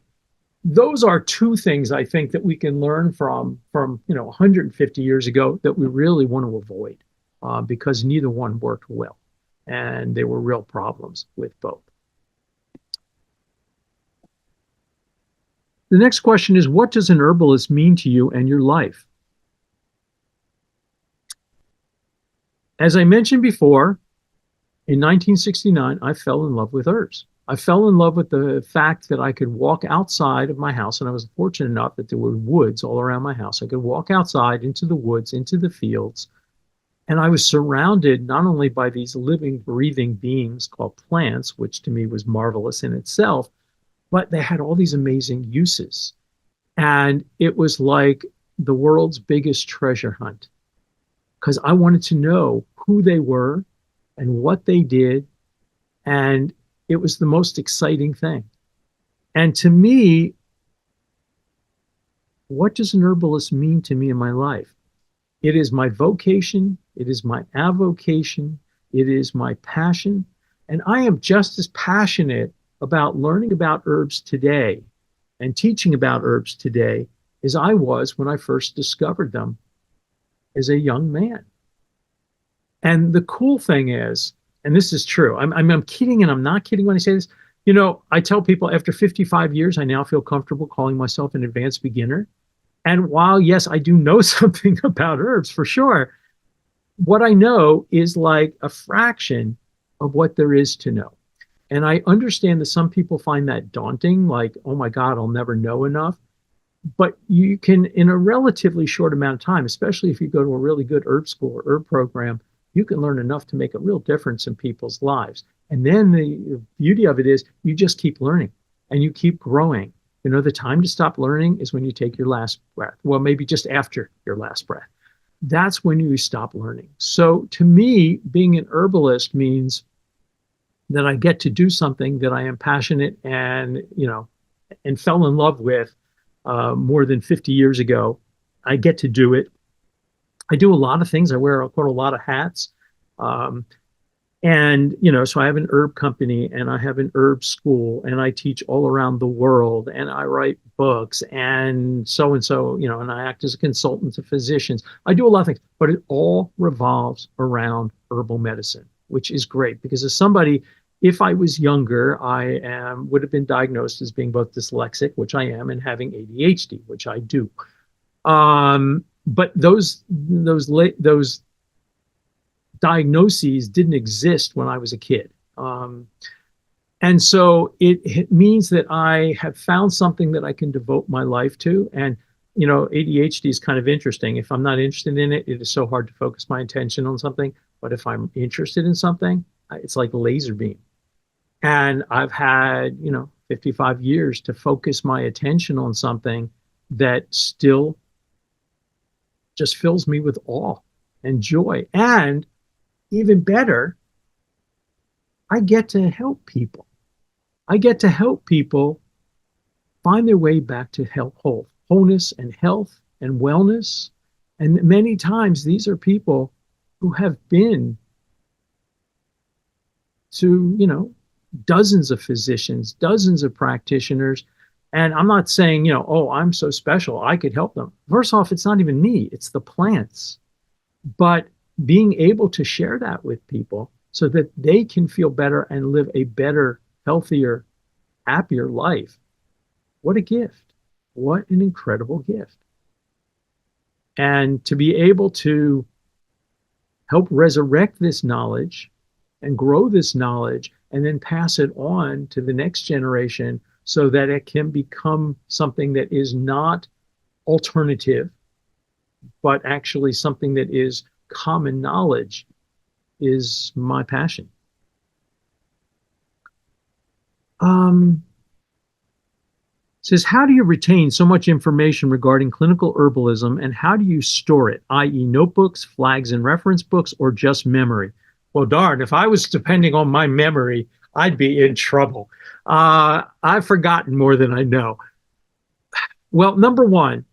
[SPEAKER 1] those are two things I think that we can learn from 150 years ago that we really want to avoid because neither one worked well. And there were real problems with both. The next question is, what does an herbalist mean to you and your life? As I mentioned before, in 1969, I fell in love with herbs. I fell in love with the fact that I could walk outside of my house, and I was fortunate enough that there were woods all around my house. I could walk outside into the woods, into the fields, and I was surrounded not only by these living, breathing beings called plants, which to me was marvelous in itself, but they had all these amazing uses. And it was like the world's biggest treasure hunt, because I wanted to know who they were and what they did, and it was the most exciting thing. And to me, what does an herbalist mean to me in my life? It is my vocation. It is my avocation. It is my passion. And I am just as passionate about learning about herbs today and teaching about herbs today as I was when I first discovered them as a young man. And the cool thing is, and this is true, I'm kidding and I'm not kidding when I say this. I tell people after 55 years, I now feel comfortable calling myself an advanced beginner. And while, yes, I do know something about herbs for sure, what I know is like a fraction of what there is to know. And I understand that some people find that daunting, like, oh my God, I'll never know enough. But you can, in a relatively short amount of time, especially if you go to a really good herb school or herb program, you can learn enough to make a real difference in people's lives. And then the beauty of it is you just keep learning and you keep growing. The time to stop learning is when you take your last breath. Well, maybe just after your last breath. that's when you stop learning. So to me, being an herbalist means that I get to do something that I am passionate and, and fell in love with more than 50 years ago. I get to do it. I do a lot of things. I wear a lot of hats. Um, and, so I have an herb company and I have an herb school and I teach all around the world and I write books and so, and I act as a consultant to physicians. I do a lot of things, but it all revolves around herbal medicine, which is great because as somebody, if I was younger, would have been diagnosed as being both dyslexic, which I am, and having ADHD, which I do. But those diagnoses didn't exist when I was a kid. And so it means that I have found something that I can devote my life to. And, ADHD is kind of interesting. If I'm not interested in it, it is so hard to focus my attention on something. But if I'm interested in something, it's like a laser beam. And I've had, 55 years to focus my attention on something that still just fills me with awe and joy. And even better, I get to help people. I get to help people find their way back to wholeness and health and wellness. And many times these are people who have been to, dozens of physicians, dozens of practitioners. And I'm not saying, oh, I'm so special, I could help them. First off, it's not even me, it's the plants. But being able to share that with people so that they can feel better and live a better, healthier, happier life. What a gift. What an incredible gift. And to be able to help resurrect this knowledge and grow this knowledge and then pass it on to the next generation so that it can become something that is not alternative, but actually something that is common knowledge is my passion. Says, how do you retain so much information regarding clinical herbalism and how do you store it, i.e. notebooks, flags and reference books, or just memory? Well, darn, if I was depending on my memory, I'd be in trouble. I've forgotten more than I know. Well, number one,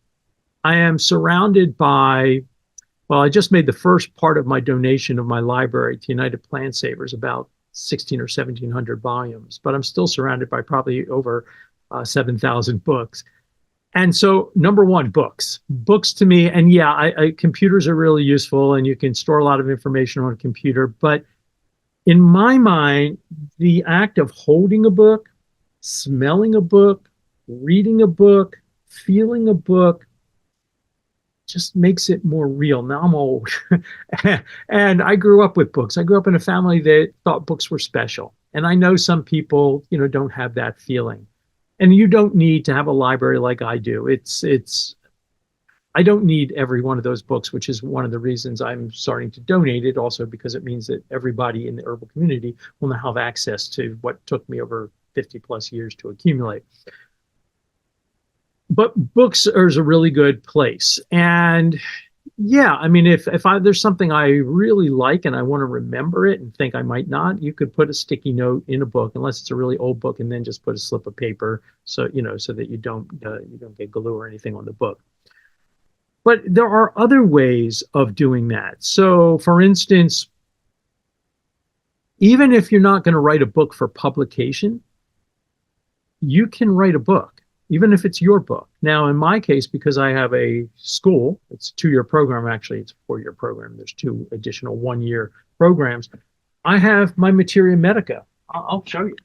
[SPEAKER 1] I am surrounded by, I just made the first part of my donation of my library to United Plant Savers, about 16 or 1700 volumes, but I'm still surrounded by probably over 7,000 books. And so number one, books to me. And yeah, computers are really useful and you can store a lot of information on a computer. But in my mind, the act of holding a book, smelling a book, reading a book, feeling a book, just makes it more real. Now I'm old and I grew up with books. I grew up in a family that thought books were special. And I know some people, don't have that feeling. And you don't need to have a library like I do. I don't need every one of those books, which is one of the reasons I'm starting to donate it also, because it means that everybody in the herbal community will now have access to what took me over 50 plus years to accumulate. But books is a really good place. And yeah, I mean, if there's something I really like and I want to remember it and think I might not, you could put a sticky note in a book, unless it's a really old book, and then just put a slip of paper so that you don't get glue or anything on the book. But there are other ways of doing that. So, for instance, even if you're not going to write a book for publication, you can write a book. Even if it's your book. Now, in my case, because I have a school, it's a 2-year program, actually, it's a 4-year program. There's 2 additional 1-year programs. I have my Materia Medica. I'll show you.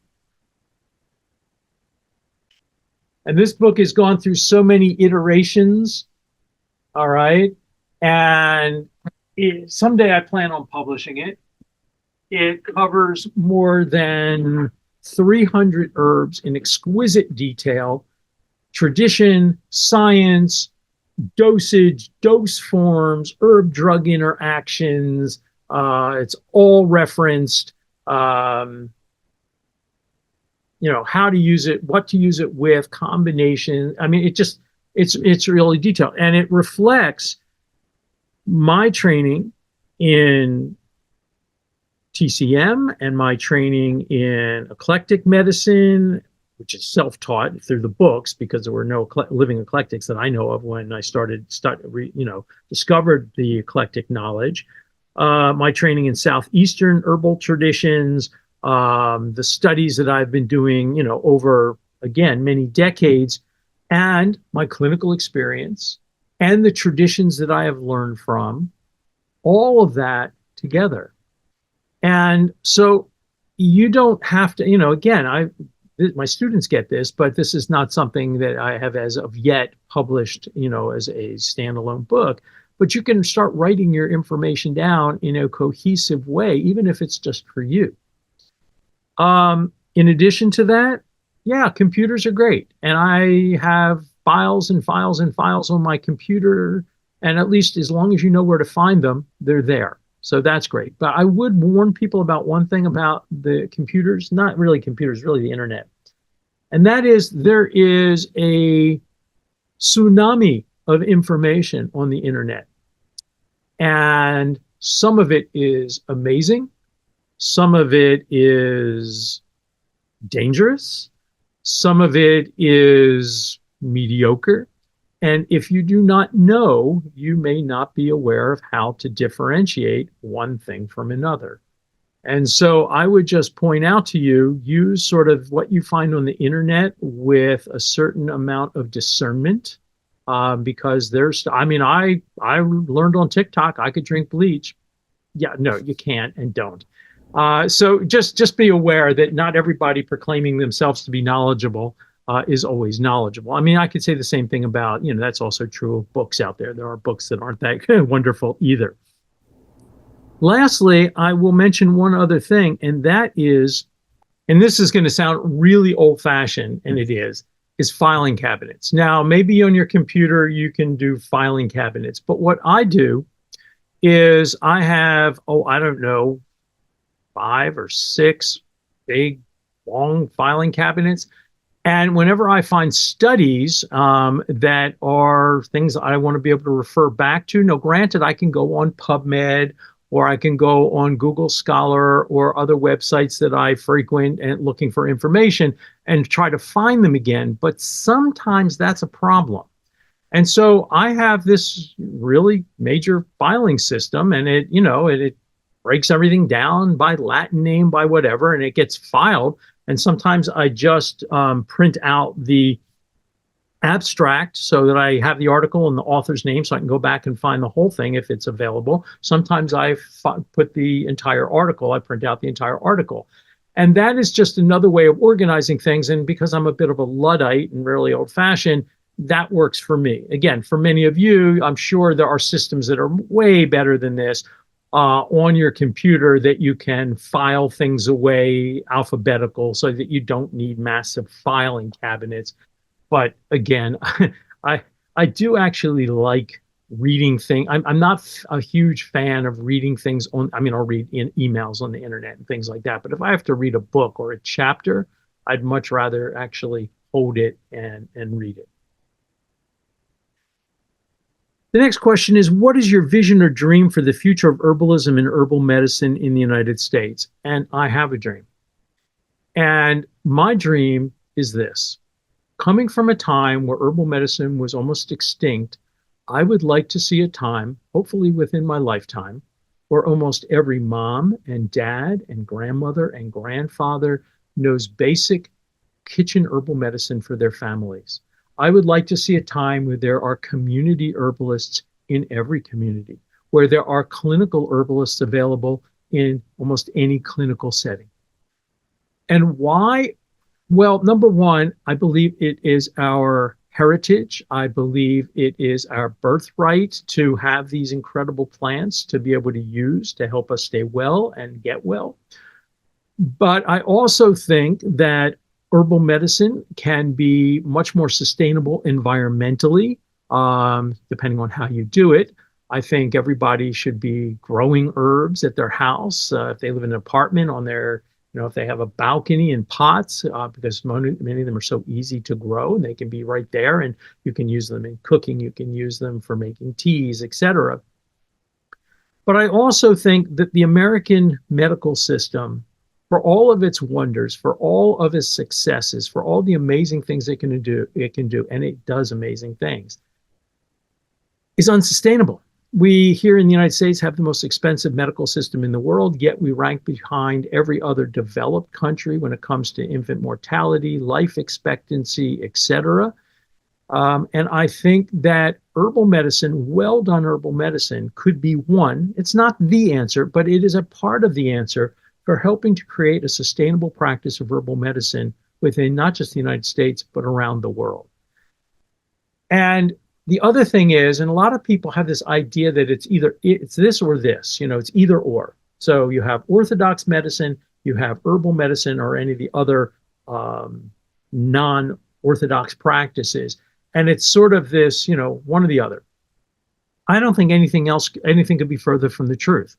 [SPEAKER 1] And this book has gone through so many iterations, all right? And someday I plan on publishing it. It covers more than 300 herbs in exquisite detail, tradition, science, dosage, dose forms, herb-drug interactions. It's all referenced. How to use it, what to use it with, combination. I mean, it's really detailed, and it reflects my training in TCM and my training in eclectic medicine, which is self-taught through the books, because there were no living eclectics that I know of when I discovered the eclectic knowledge. My training in Southeastern herbal traditions, the studies that I've been doing, over, again, many decades, and my clinical experience and the traditions that I have learned from, all of that together. And so you don't have to, again, my students get this, but this is not something that I have as of yet published, as a standalone book. But you can start writing your information down in a cohesive way, even if it's just for you. In addition to that, yeah, computers are great. And I have files and files and files on my computer. And at least as long as you know where to find them, they're there. So that's great. But I would warn people about one thing about the computers, not really computers, really the internet. And that is, there is a tsunami of information on the internet. And some of it is amazing. Some of it is dangerous. Some of it is mediocre. And if you do not know, you may not be aware of how to differentiate one thing from another. And so I would just point out to you, use sort of what you find on the internet with a certain amount of discernment, because I learned on TikTok I could drink bleach. Yeah, no, you can't, and don't. So just be aware that not everybody proclaiming themselves to be knowledgeable is always knowledgeable. I mean, I could say the same thing about, that's also true of books out there. There are books that aren't that wonderful either. Lastly, I will mention one other thing, and that is, and this is going to sound really old-fashioned, and it is filing cabinets. Now, maybe on your computer you can do filing cabinets, but what I do is I have, I don't know, 5 or 6 big, long filing cabinets. And whenever I find studies that are things that I want to be able to refer back to, now granted, I can go on PubMed, or I can go on Google Scholar or other websites that I frequent and looking for information and try to find them again. But sometimes that's a problem. And so I have this really major filing system, and it breaks everything down by Latin name, by whatever, and it gets filed. And sometimes I just print out the abstract so that I have the article and the author's name so I can go back and find the whole thing if it's available. Sometimes I put the entire article, I print out the entire article. And that is just another way of organizing things. And because I'm a bit of a Luddite and really old-fashioned, that works for me. Again, for many of you, I'm sure there are systems that are way better than this on your computer, that you can file things away alphabetical so that you don't need massive filing cabinets. But again, I do actually like reading things. I'm not a huge fan of reading things I'll read in emails on the internet and things like that. But if I have to read a book or a chapter, I'd much rather actually hold it and read it. The next question is, what is your vision or dream for the future of herbalism and herbal medicine in the United States? And I have a dream. And my dream is this. Coming from a time where herbal medicine was almost extinct, I would like to see a time, hopefully within my lifetime, where almost every mom and dad and grandmother and grandfather knows basic kitchen herbal medicine for their families. I would like to see a time where there are community herbalists in every community, where there are clinical herbalists available in almost any clinical setting. And why? Well, number one, I believe it is our heritage. I believe it is our birthright to have these incredible plants to be able to use to help us stay well and get well. But I also think that herbal medicine can be much more sustainable environmentally, depending on how you do it. I think everybody should be growing herbs at their house. If they live in an apartment, on their, if they have a balcony and pots, because many of them are so easy to grow, and they can be right there, and you can use them in cooking, you can use them for making teas, etc. But I also think that the American medical system, for all of its wonders, for all of its successes, for all the amazing things it can do, and it does amazing things, is unsustainable. We here in the United States have the most expensive medical system in the world, yet we rank behind every other developed country when it comes to infant mortality, life expectancy, etc. And I think that herbal medicine, well done herbal medicine, could be one. It's not the answer, but it is a part of the answer for helping to create a sustainable practice of herbal medicine within not just the United States, but around the world. And the other thing is, and a lot of people have this idea that it's this or this, it's either or. So you have orthodox medicine, you have herbal medicine, or any of the other non-orthodox practices. And it's sort of this, one or the other. I don't think anything could be further from the truth.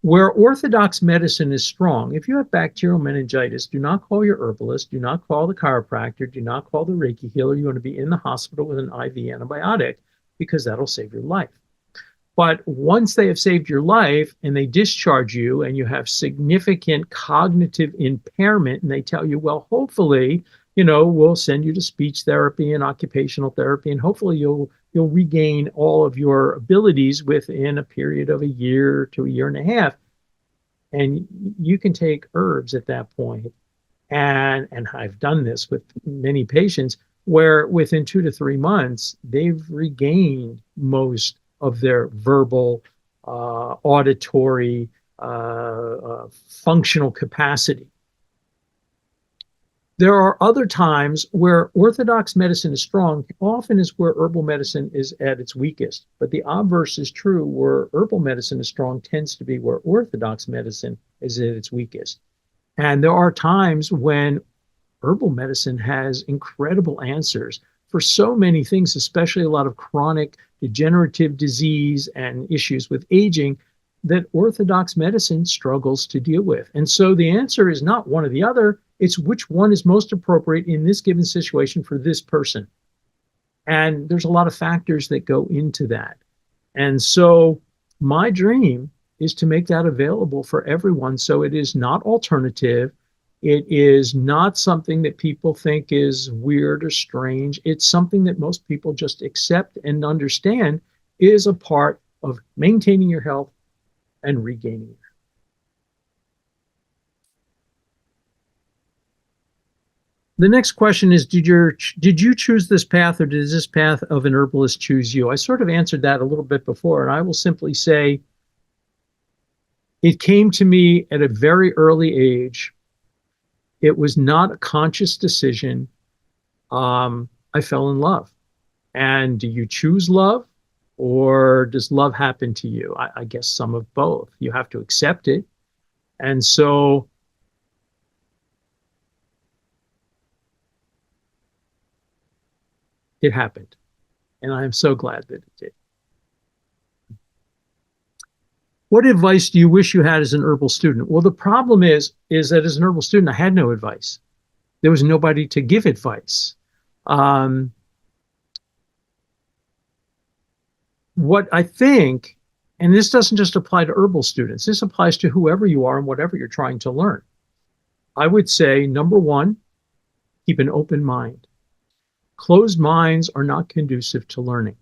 [SPEAKER 1] Where orthodox medicine is strong, if you have bacterial meningitis, do not call your herbalist, do not call the chiropractor, do not call the Reiki healer. You want to be in the hospital with an IV antibiotic because that'll save your life. But once they have saved your life and they discharge you and you have significant cognitive impairment and they tell you, well, hopefully, we'll send you to speech therapy and occupational therapy, and hopefully you'll regain all of your abilities within a period of a year to a year and a half. And you can take herbs at that point. And I've done this with many patients where within 2 to 3 months, they've regained most of their verbal, auditory, functional capacity. There are other times where orthodox medicine is strong, often is where herbal medicine is at its weakest. But the obverse is true, where herbal medicine is strong tends to be where orthodox medicine is at its weakest. And there are times when herbal medicine has incredible answers for so many things, especially a lot of chronic degenerative disease and issues with aging that orthodox medicine struggles to deal with. And so the answer is not one or the other. It's which one is most appropriate in this given situation for this person. And there's a lot of factors that go into that. And so my dream is to make that available for everyone. So it is not alternative. It is not something that people think is weird or strange. It's something that most people just accept and understand is a part of maintaining your health and regaining it. The next question is, did you choose this path, or did this path of an herbalist choose you? I sort of answered that a little bit before, and I will simply say it came to me at a very early age. It was not a conscious decision. I fell in love. And do you choose love, or does love happen to you? I guess some of both. You have to accept it. And so it happened. And I am so glad that it did. What advice do you wish you had as an herbal student? Well, the problem is that as an herbal student, I had no advice. There was nobody to give advice. What I think, and this doesn't just apply to herbal students, this applies to whoever you are and whatever you're trying to learn. I would say, number one, keep an open mind. Closed minds are not conducive to learning.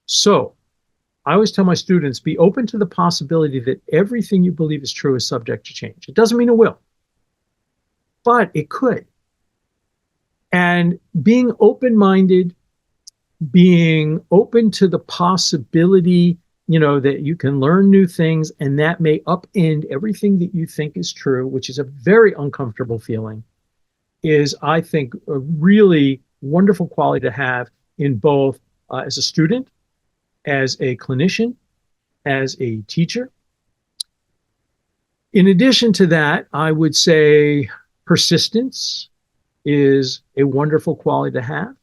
[SPEAKER 1] So I always tell my students, be open to the possibility that everything you believe is true is subject to change. It doesn't mean it will, but it could. And being open-minded, being open to the possibility, that you can learn new things and that may upend everything that you think is true, which is a very uncomfortable feeling, is, I think, a really wonderful quality to have in both as a student, as a clinician, as a teacher. In addition to that, I would say persistence is a wonderful quality to have.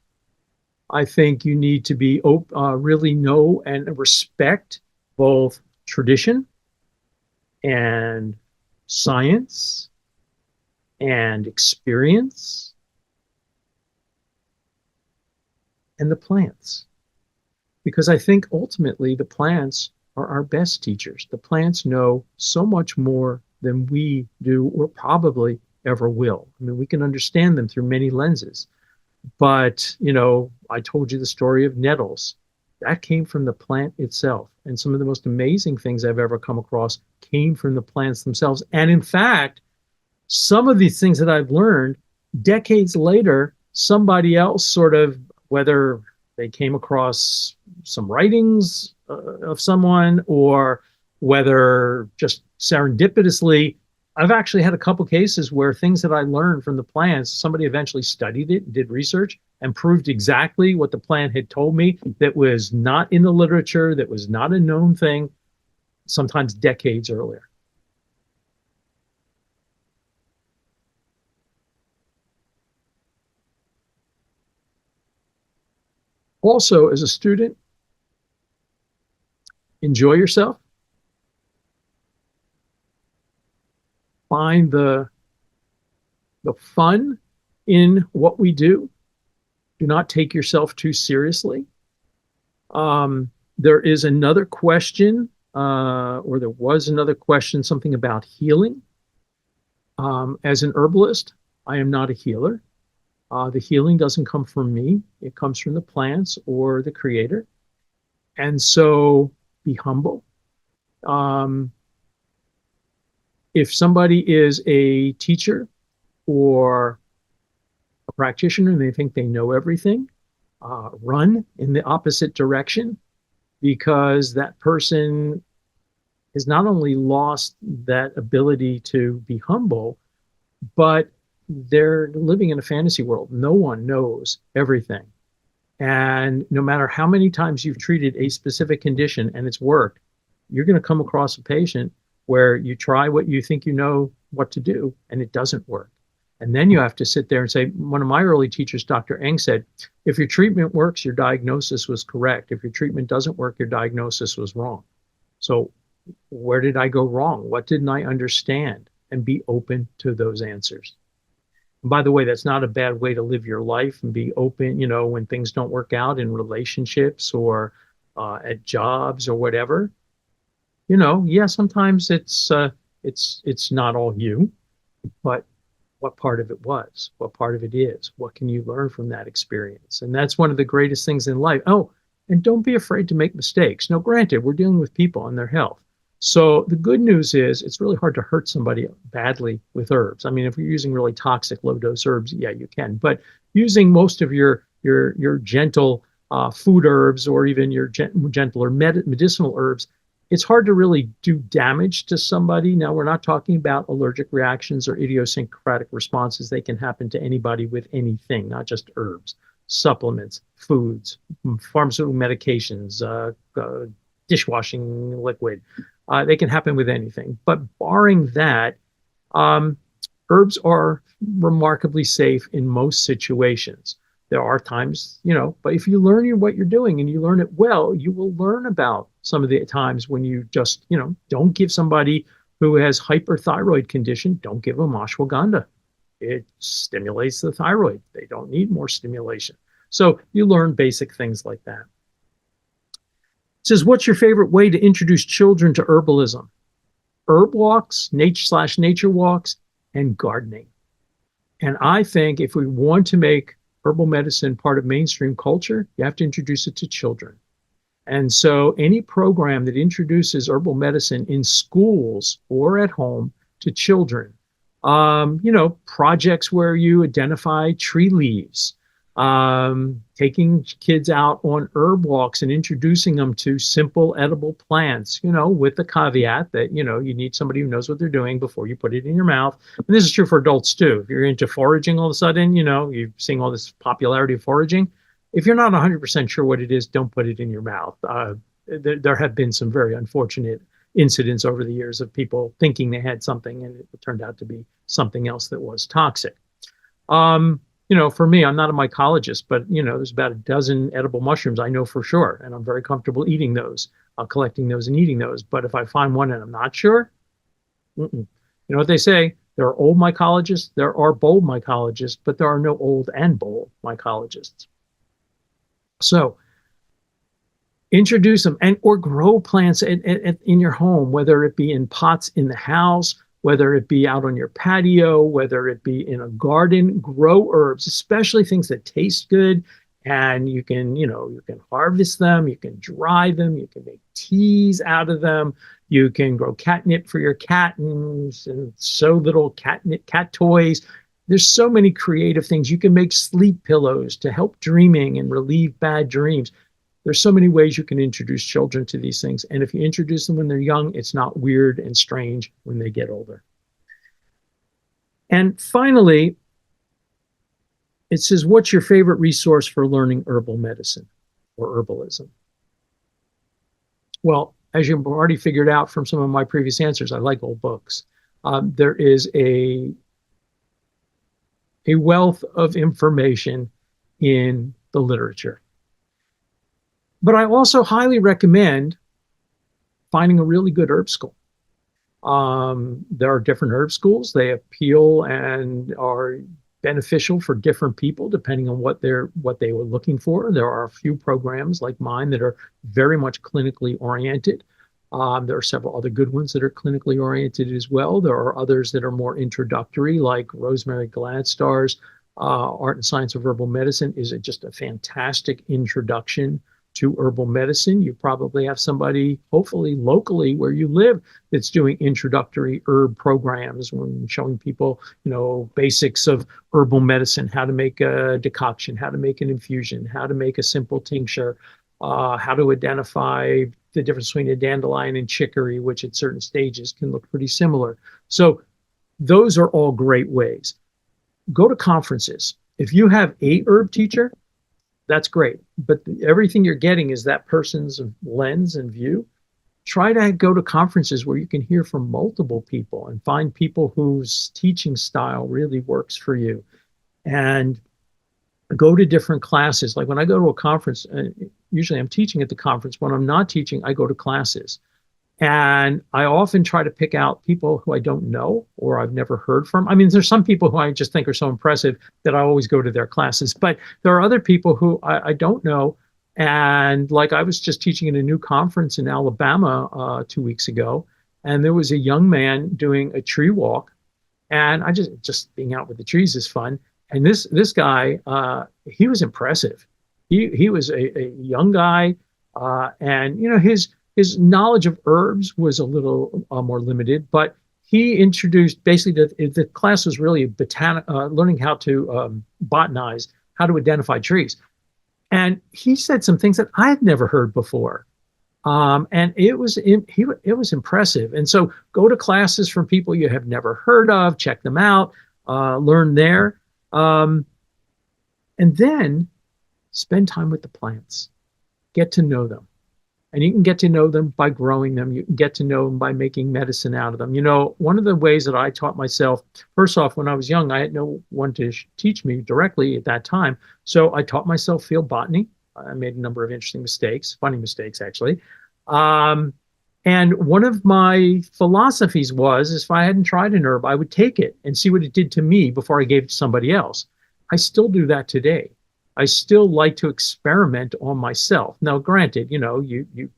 [SPEAKER 1] I think you need to be really know and respect both tradition and science and experience and the plants. Because I think ultimately the plants are our best teachers. The plants know so much more than we do or probably ever will. I mean, we can understand them through many lenses. But, I told you the story of nettles. That came from the plant itself. And some of the most amazing things I've ever come across came from the plants themselves. And in fact, some of these things that I've learned decades later, somebody else sort of, whether they came across some writings of someone or whether just serendipitously, I've actually had a couple cases where things that I learned from the plants, somebody eventually studied it, did research, and proved exactly what the plant had told me that was not in the literature, that was not a known thing, sometimes decades earlier. Also, as a student, enjoy yourself. Find the fun in what we do. Do not take yourself too seriously. There is another question, or there was another question, something about healing. As an herbalist, I am not a healer. The healing doesn't come from me. It comes from the plants or the creator. And so be humble. If somebody is a teacher or a practitioner and they think they know everything, run in the opposite direction, because that person has not only lost that ability to be humble, but they're living in a fantasy world. No one knows everything. And no matter how many times you've treated a specific condition and it's worked, you're going to come across a patient where you try what you think you know what to do and it doesn't work. And then you have to sit there and say, one of my early teachers, Dr. Eng, said, if your treatment works, your diagnosis was correct. If your treatment doesn't work, your diagnosis was wrong. So where did I go wrong? What didn't I understand? And be open to those answers. And by the way, that's not a bad way to live your life, and be open, when things don't work out in relationships or at jobs or whatever. Yeah, sometimes it's not all you, but what part of it was, what part of it is, what can you learn from that experience? And that's one of the greatest things in life. Oh, and don't be afraid to make mistakes. Now, granted, we're dealing with people and their health. So the good news is it's really hard to hurt somebody badly with herbs. I mean, if you're using really toxic low dose herbs, yeah, you can. But using most of your gentle food herbs, or even your gentler medicinal herbs, it's hard to really do damage to somebody. Now, we're not talking about allergic reactions or idiosyncratic responses. They can happen to anybody with anything, not just herbs, supplements, foods, pharmaceutical medications, dishwashing liquid. They can happen with anything. But barring that, herbs are remarkably safe in most situations. There are times, but if you learn what you're doing and you learn it well, you will learn about some of the times when you just, don't give somebody who has hyperthyroid condition, don't give them ashwagandha. It stimulates the thyroid. They don't need more stimulation. So you learn basic things like that. It says, what's your favorite way to introduce children to herbalism? Herb walks, nature walks, and gardening. And I think if we want to make herbal medicine part of mainstream culture, you have to introduce it to children. And so any program that introduces herbal medicine in schools or at home to children, projects where you identify tree leaves, taking kids out on herb walks and introducing them to simple edible plants, with the caveat that, you need somebody who knows what they're doing before you put it in your mouth. And this is true for adults too. If you're into foraging all of a sudden, you're seeing all this popularity of foraging. If you're not 100% sure what it is, don't put it in your mouth. There have been some very unfortunate incidents over the years of people thinking they had something and it turned out to be something else that was toxic. For me, I'm not a mycologist, but, there's about a dozen edible mushrooms I know for sure, and I'm very comfortable eating those, collecting those and eating those. But if I find one and I'm not sure, you know what they say? There are old mycologists, there are bold mycologists, but there are no old and bold mycologists. So Introduce them or grow plants in your home, whether it be in pots in the house, whether it be out on your patio, whether it be in a garden. Grow herbs, especially things that taste good. And you can, you can harvest them, you can dry them, you can make teas out of them. You can grow catnip for your cat and sew little cat toys. There's so many creative things. You can make sleep pillows to help dreaming and relieve bad dreams. There's so many ways you can introduce children to these things. And if you introduce them when they're young, it's not weird and strange when they get older. And finally, it says, what's your favorite resource for learning herbal medicine or herbalism? Well, as you've already figured out from some of my previous answers, I like old books. There is a wealth of information in the literature. But I also highly recommend finding a really good herb school. There are different herb schools. They appeal and are beneficial for different people depending on what they were looking for. There are a few programs like mine that are very much clinically oriented. There are several other good ones that are clinically oriented as well. There are others that are more introductory, like Rosemary Gladstar's Art and Science of Herbal Medicine is just a fantastic introduction to herbal medicine. You probably have somebody, hopefully locally where you live, that's doing introductory herb programs when showing people, basics of herbal medicine, how to make a decoction, how to make an infusion, how to make a simple tincture, how to identify the difference between a dandelion and chicory, which at certain stages can look pretty similar. So those are all great ways. Go to conferences. If you have a herb teacher, that's great. But everything you're getting is that person's lens and view. Try to go to conferences where you can hear from multiple people and find people whose teaching style really works for you. And go to different classes. Like when I go to a conference, usually I'm teaching at the conference. When I'm not teaching, I go to classes. And I often try to pick out people who I don't know or I've never heard from. I mean, there's some people who I just think are so impressive that I always go to their classes. But there are other people who I don't know. And like I was just teaching at a new conference in Alabama 2 weeks ago. And there was a young man doing a tree walk. And I just being out with the trees is fun. And this guy, he was impressive. He was a young guy. And, his knowledge of herbs was a little more limited, but he introduced basically the class was really learning how to botanize, how to identify trees. And he said some things that I had never heard before. And it was impressive. And so go to classes from people you have never heard of, check them out, learn there. And then spend time with the plants, get to know them. And you can get to know them by growing them. You can get to know them by making medicine out of them. One of the ways that I taught myself, first off, when I was young, I had no one to teach me directly at that time. So I taught myself field botany. I made a number of interesting mistakes, funny mistakes, actually. And one of my philosophies was, if I hadn't tried an herb, I would take it and see what it did to me before I gave it to somebody else. I still do that today. I still like to experiment on myself. Now, granted, you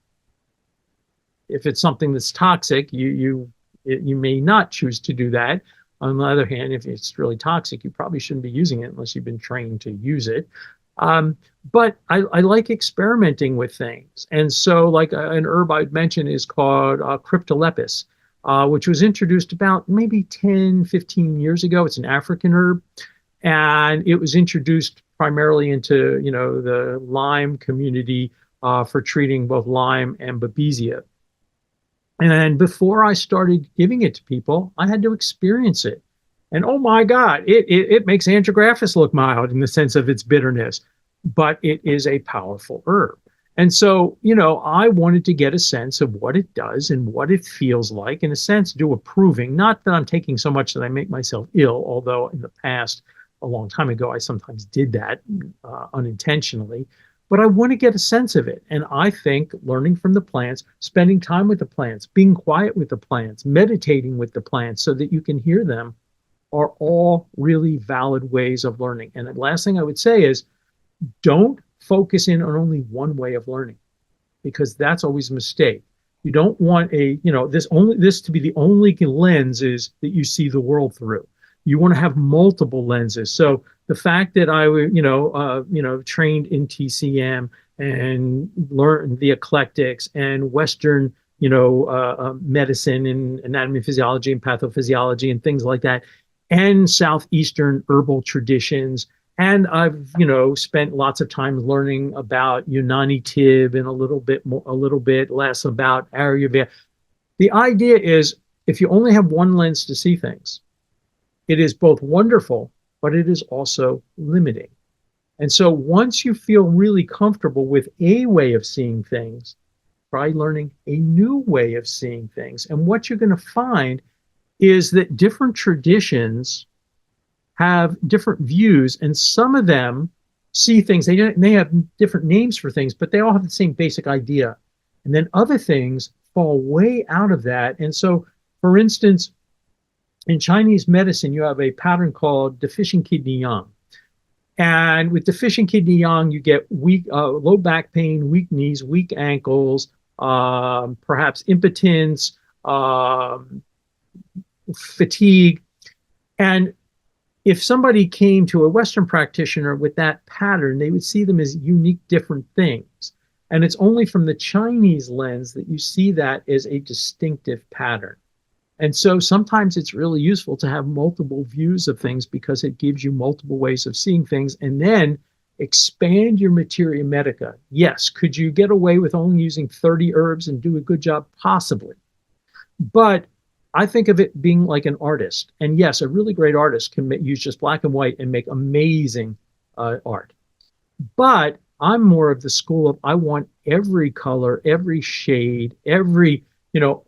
[SPEAKER 1] if it's something that's toxic, you may not choose to do that. On the other hand, if it's really toxic, you probably shouldn't be using it unless you've been trained to use it. But I like experimenting with things. And so like an herb I'd mention is called cryptolepis, which was introduced about maybe 10, 15 years ago. It's an African herb. And it was introduced primarily into, the Lyme community for treating both Lyme and Babesia. And before I started giving it to people, I had to experience it. And oh my God, it makes Andrographis look mild in the sense of its bitterness, but it is a powerful herb. And so, I wanted to get a sense of what it does and what it feels like, in a sense, do a proving. Not that I'm taking so much that I make myself ill, although in the past, a long time ago, I sometimes did that unintentionally, but I want to get a sense of it. And I think learning from the plants, spending time with the plants, being quiet with the plants, meditating with the plants so that you can hear them are all really valid ways of learning. And the last thing I would say is don't focus in on only one way of learning. because that's always a mistake. You don't want this to be the only lenses that you see the world through. You want to have multiple lenses. So the fact that I, trained in TCM and learned the eclectics and Western, medicine and anatomy, physiology, and pathophysiology and things like that, and Southeastern herbal traditions. And I've, spent lots of time learning about Unani Tib and a little bit less about Ayurveda. The idea is if you only have one lens to see things, it is both wonderful, but it is also limiting. And so once you feel really comfortable with a way of seeing things, try learning a new way of seeing things. And what you're going to find is that different traditions have different views, and some of them see things, they may have different names for things, but they all have the same basic idea. And then other things fall way out of that. And so, for instance, in Chinese medicine, you have a pattern called deficient kidney yang. And with deficient kidney yang, you get weak, low back pain, weak knees, weak ankles, perhaps impotence, fatigue. And if somebody came to a Western practitioner with that pattern, they would see them as unique, different things. And it's only from the Chinese lens that you see that as a distinctive pattern. And so sometimes it's really useful to have multiple views of things because it gives you multiple ways of seeing things, and then expand your materia medica. Yes, could you get away with only using 30 herbs and do a good job? Possibly. But I think of it being like an artist. And yes, a really great artist can use just black and white and make amazing art. But I'm more of the school of I want every color, every shade, every,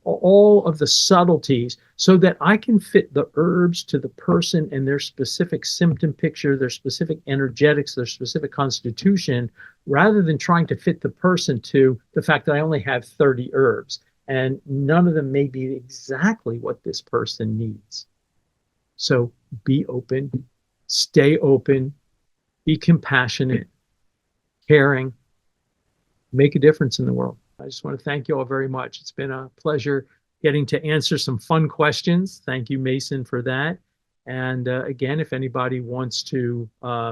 [SPEAKER 1] all of the subtleties so that I can fit the herbs to the person and their specific symptom picture, their specific energetics, their specific constitution, rather than trying to fit the person to the fact that I only have 30 herbs. And none of them may be exactly what this person needs. So be open, stay open, be compassionate, caring, make a difference in the world. I just want to thank you all very much. It's been a pleasure getting to answer some fun questions. Thank you, Mason, for that. And again, if anybody wants to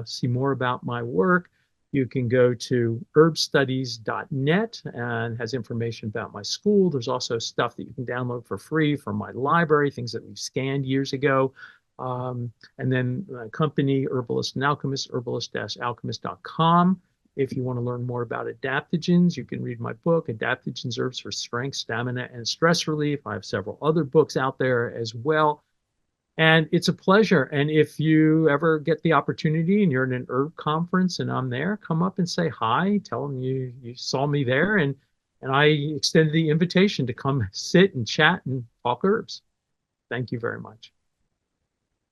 [SPEAKER 1] see more about my work, you can go to herbstudies.net and has information about my school. There's also stuff that you can download for free from my library, things that we've scanned years ago. And then my company, Herbalist and Alchemist, herbalist-alchemist.com. If you want to learn more about adaptogens, you can read my book, Adaptogens, Herbs for Strength, Stamina, and Stress Relief. I have several other books out there as well. And it's a pleasure. And if you ever get the opportunity and you're in an herb conference and I'm there, come up and say hi, tell them you saw me there. And I extended the invitation to come sit and chat and talk herbs. Thank you very much.